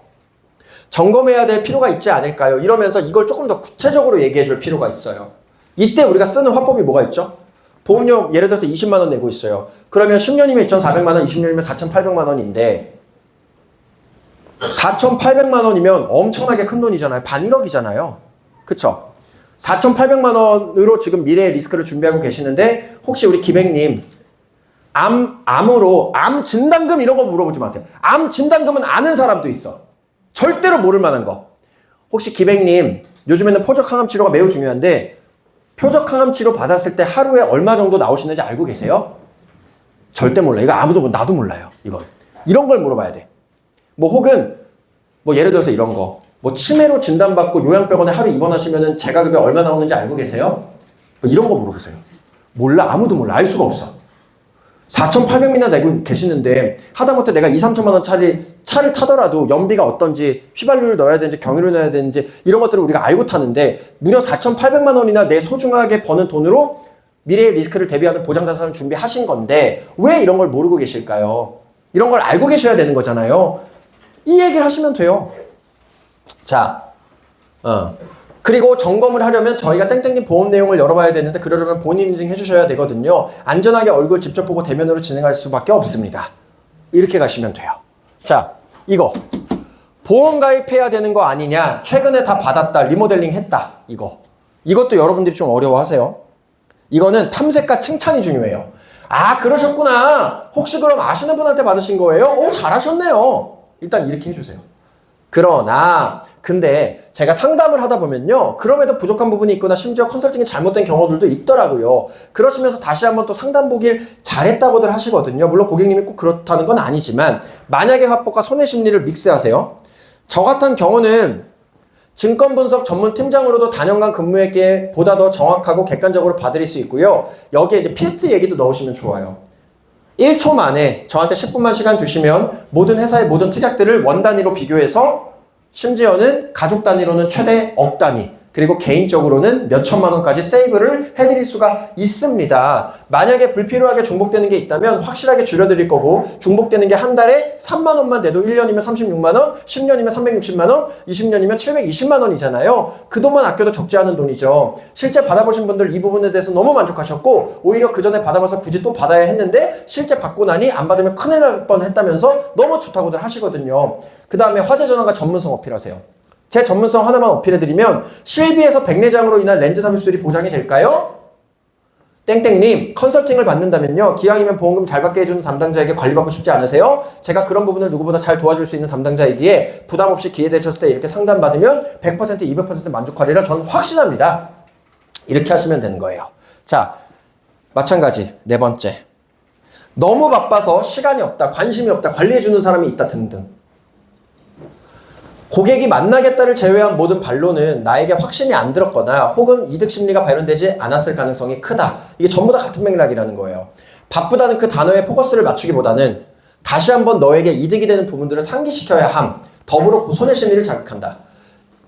점검해야 될 필요가 있지 않을까요? 이러면서 이걸 조금 더 구체적으로 얘기해 줄 필요가 있어요. 이때 우리가 쓰는 화법이 뭐가 있죠? 보험료 예를 들어서 20만 원 내고 있어요. 그러면 10년이면 2,400만 원, 20년이면 4,800만 원인데 4,800만 원이면 엄청나게 큰 돈이잖아요. 반 1억이잖아요. 그쵸? 4,800만 원으로 지금 미래의 리스크를 준비하고 계시는데 혹시 우리 기백님 암으로 암 진단금 이런 거 물어보지 마세요. 암 진단금은 아는 사람도 있어. 절대로 모를 만한 거. 혹시 기백님 요즘에는 표적 항암 치료가 매우 중요한데 표적 항암 치료 받았을 때 하루에 얼마 정도 나오시는지 알고 계세요? 절대 몰라. 이거 나도 몰라요. 이건. 이런 걸 물어봐야 돼. 뭐 혹은 뭐 예를 들어서 이런 거. 뭐 치매로 진단받고 요양병원에 하루 입원하시면은 재가급여 얼마 나오는지 알고 계세요? 뭐 이런 거 물어보세요. 몰라. 아무도 몰라. 알 수가 없어. 4,800이나 내고 계시는데 하다못해 내가 2, 3천만 원 차를 타더라도 연비가 어떤지, 휘발유를 넣어야 되는지 경유를 넣어야 되는지 이런 것들을 우리가 알고 타는데 무려 4,800만 원이나 내 소중하게 버는 돈으로 미래의 리스크를 대비하는 보장자산을 준비하신 건데 왜 이런 걸 모르고 계실까요? 이런 걸 알고 계셔야 되는 거잖아요. 이 얘기를 하시면 돼요. 자, 그리고 점검을 하려면 저희가 땡땡님 보험 내용을 열어봐야 되는데 그러려면 본인 인증 해주셔야 되거든요. 안전하게 얼굴 직접 보고 대면으로 진행할 수밖에 없습니다. 이렇게 가시면 돼요. 자, 이거 보험 가입해야 되는 거 아니냐, 최근에 다 받았다, 리모델링 했다, 이것도 여러분들이 좀 어려워하세요. 이거는 탐색과 칭찬이 중요해요. 아, 그러셨구나. 혹시 그럼 아시는 분한테 받으신 거예요? 오, 잘하셨네요. 일단 이렇게 해주세요. 그러나 근데 제가 상담을 하다 보면요, 그럼에도 부족한 부분이 있거나 심지어 컨설팅이 잘못된 경우들도 있더라고요. 그러시면서 다시 한번 또 상담 보길 잘했다고들 하시거든요. 물론 고객님이 꼭 그렇다는 건 아니지만 만약에 화법과 손해심리를 믹스하세요. 저 같은 경우는 증권분석 전문 팀장으로도 단연간 근무했기에 보다 더 정확하고 객관적으로 봐드릴 수 있고요. 여기에 이제 피스트 얘기도 넣으시면 좋아요. 1초 만에 저한테 10분만 시간 주시면 모든 회사의 모든 특약들을 원 단위로 비교해서 심지어는 가족 단위로는 최대 억 단위, 그리고 개인적으로는 몇 천만 원까지 세이브를 해드릴 수가 있습니다. 만약에 불필요하게 중복되는 게 있다면 확실하게 줄여드릴 거고, 중복되는 게 한 달에 3만 원만 내도 1년이면 36만 원, 10년이면 360만 원, 20년이면 720만 원이잖아요. 그 돈만 아껴도 적지 않은 돈이죠. 실제 받아보신 분들 이 부분에 대해서 너무 만족하셨고, 오히려 그 전에 받아봐서 굳이 또 받아야 했는데 실제 받고 나니 안 받으면 큰일 날 뻔했다면서 너무 좋다고들 하시거든요. 그 다음에 화재전환과 전문성 어필하세요. 제 전문성 하나만 어필해드리면 실비에서 백내장으로 인한 렌즈 삽입술이 보장이 될까요? 땡땡님, 컨설팅을 받는다면요, 기왕이면 보험금 잘 받게 해주는 담당자에게 관리받고 싶지 않으세요? 제가 그런 부분을 누구보다 잘 도와줄 수 있는 담당자이기에 부담 없이 기회 되셨을 때 이렇게 상담받으면 100%, 200% 만족하리라 저는 확신합니다. 이렇게 하시면 되는 거예요. 자, 마찬가지 네 번째, 너무 바빠서 시간이 없다, 관심이 없다, 관리해주는 사람이 있다 등등. 고객이 만나겠다를 제외한 모든 반론은 나에게 확신이 안 들었거나 혹은 이득 심리가 발현되지 않았을 가능성이 크다. 이게 전부 다 같은 맥락이라는 거예요. 바쁘다는 그 단어에 포커스를 맞추기보다는 다시 한번 너에게 이득이 되는 부분들을 상기시켜야 함. 더불어 손해심리를 자극한다.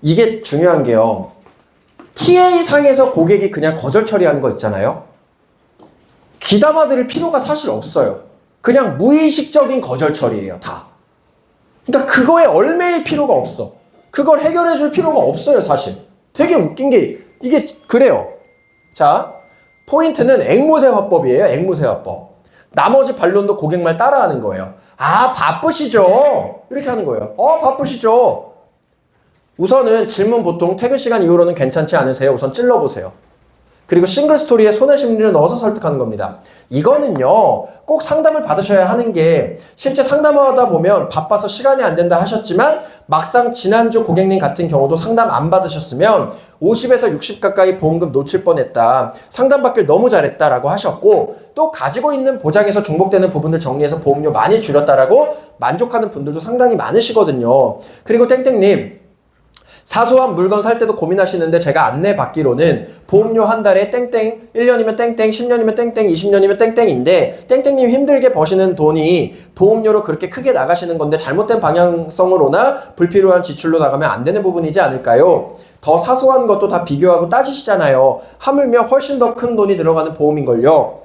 이게 중요한 게요. TA상에서 고객이 그냥 거절 처리하는 거 있잖아요. 귀담아 들을 필요가 사실 없어요. 그냥 무의식적인 거절 처리예요, 다. 그러니까 그거에 얽매일 필요가 없어. 그걸 해결해 줄 필요가 없어요, 사실. 되게 웃긴 게 이게 그래요. 자, 포인트는 앵무새 화법이에요. 앵무새 화법. 나머지 반론도 고객 말 따라하는 거예요. 아, 바쁘시죠? 이렇게 하는 거예요. 바쁘시죠? 우선은 질문 보통 퇴근 시간 이후로는 괜찮지 않으세요? 우선 찔러보세요. 그리고 싱글 스토리에 손해심리를 넣어서 설득하는 겁니다. 이거는요, 꼭 상담을 받으셔야 하는 게, 실제 상담하다 보면 바빠서 시간이 안 된다 하셨지만 막상 지난주 고객님 같은 경우도 상담 안 받으셨으면 50에서 60 가까이 보험금 놓칠 뻔했다, 상담받길 너무 잘했다라고 하셨고, 또 가지고 있는 보장에서 중복되는 부분들 정리해서 보험료 많이 줄였다라고 만족하는 분들도 상당히 많으시거든요. 그리고 땡땡님, 사소한 물건 살 때도 고민하시는데 제가 안내 받기로는 보험료 한 달에 땡땡, 1년이면 땡땡, 10년이면 땡땡, 20년이면 땡땡인데 땡땡님 힘들게 버시는 돈이 보험료로 그렇게 크게 나가시는 건데 잘못된 방향성으로나 불필요한 지출로 나가면 안 되는 부분이지 않을까요? 더 사소한 것도 다 비교하고 따지시잖아요. 하물며 훨씬 더 큰 돈이 들어가는 보험인걸요.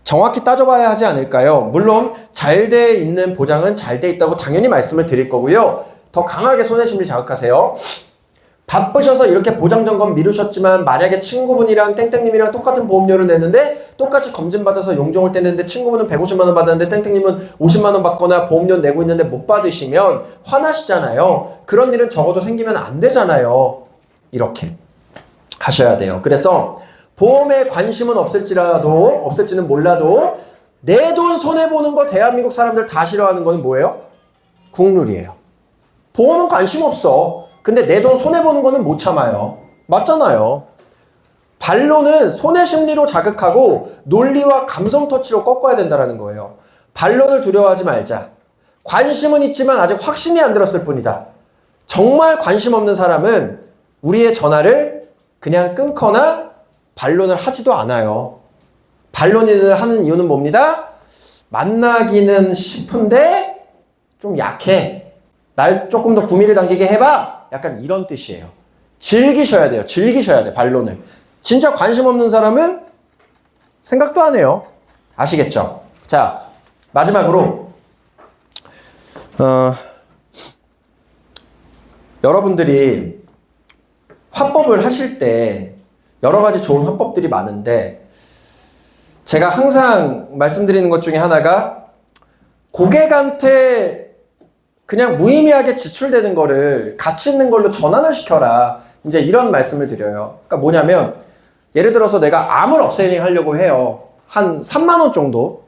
정확히 따져봐야 하지 않을까요? 물론 잘 돼 있는 보장은 잘 돼 있다고 당연히 말씀을 드릴 거고요. 더 강하게 손해심리 자극하세요. 바쁘셔서 이렇게 보장점검 미루셨지만 만약에 친구분이랑 땡땡님이랑 똑같은 보험료를 내는데 똑같이 검진받아서 용종을 떼는데 친구분은 150만 원 받았는데 땡땡님은 50만 원 받거나 보험료 내고 있는데 못 받으시면 화나시잖아요. 그런 일은 적어도 생기면 안 되잖아요. 이렇게 하셔야 돼요. 그래서 보험에 관심은 없을지는 몰라도 내 돈 손해보는 거 대한민국 사람들 다 싫어하는 거는 뭐예요? 국룰이에요. 보험은 관심 없어. 근데 내 돈 손해보는 거는 못 참아요. 맞잖아요. 반론은 손의 심리로 자극하고 논리와 감성 터치로 꺾어야 된다는 거예요. 반론을 두려워하지 말자. 관심은 있지만 아직 확신이 안 들었을 뿐이다. 정말 관심 없는 사람은 우리의 전화를 그냥 끊거나 반론을 하지도 않아요. 반론을 하는 이유는 뭡니다? 만나기는 싶은데 좀 약해. 날 조금 더 구미를 당기게 해봐. 약간 이런 뜻이에요. 즐기셔야 돼요. 즐기셔야 돼, 반론을. 진짜 관심 없는 사람은 생각도 안 해요. 아시겠죠? 자, 마지막으로 여러분들이 화법을 하실 때 여러 가지 좋은 화법들이 많은데 제가 항상 말씀드리는 것 중에 하나가 고객한테 그냥 무의미하게 지출되는 거를 가치 있는 걸로 전환을 시켜라. 이제 이런 말씀을 드려요. 그러니까 뭐냐면 예를 들어서 내가 암을 업셀링 하려고 해요. 한 3만 원 정도.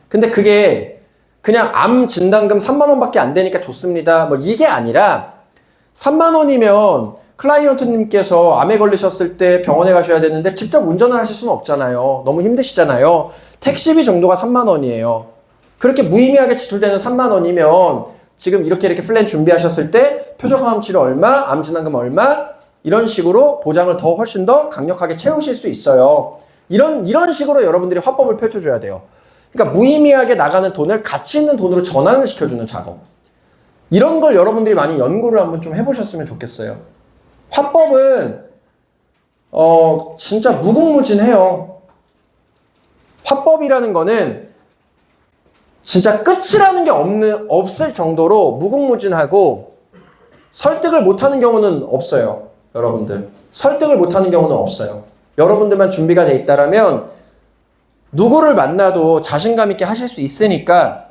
근데 그게 그냥 암 진단금 3만 원밖에 안 되니까 좋습니다. 뭐 이게 아니라 3만 원이면 클라이언트님께서 암에 걸리셨을 때 병원에 가셔야 되는데 직접 운전을 하실 수는 없잖아요. 너무 힘드시잖아요. 택시비 정도가 3만 원이에요. 그렇게 무의미하게 지출되는 3만 원이면 지금 이렇게 플랜 준비하셨을 때 표적암 치료 얼마, 암 진단금 얼마 이런 식으로 보장을 더 훨씬 더 강력하게 채우실 수 있어요. 이런 식으로 여러분들이 화법을 펼쳐줘야 돼요. 그러니까 무의미하게 나가는 돈을 가치 있는 돈으로 전환을 시켜주는 작업. 이런 걸 여러분들이 많이 연구를 한번 좀 해보셨으면 좋겠어요. 화법은 진짜 무궁무진해요. 화법이라는 거는 진짜 끝이라는 게 없을 정도로 무궁무진하고 설득을 못하는 경우는 없어요. 여러분들. 설득을 못하는 경우는 없어요. 여러분들만 준비가 돼 있다라면 누구를 만나도 자신감 있게 하실 수 있으니까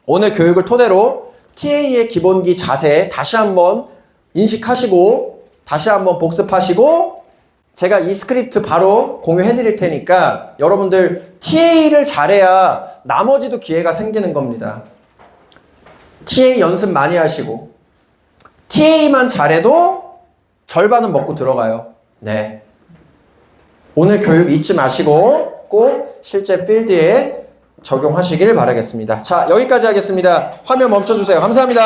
오늘 교육을 토대로 TA의 기본기 자세 다시 한번 인식하시고 다시 한번 복습하시고 제가 이 스크립트 바로 공유해 드릴 테니까 여러분들 TA를 잘해야 나머지도 기회가 생기는 겁니다. TA 연습 많이 하시고 TA만 잘해도 절반은 먹고 들어가요. 네. 오늘 교육 잊지 마시고 꼭 실제 필드에 적용하시길 바라겠습니다. 자, 여기까지 하겠습니다. 화면 멈춰주세요. 감사합니다.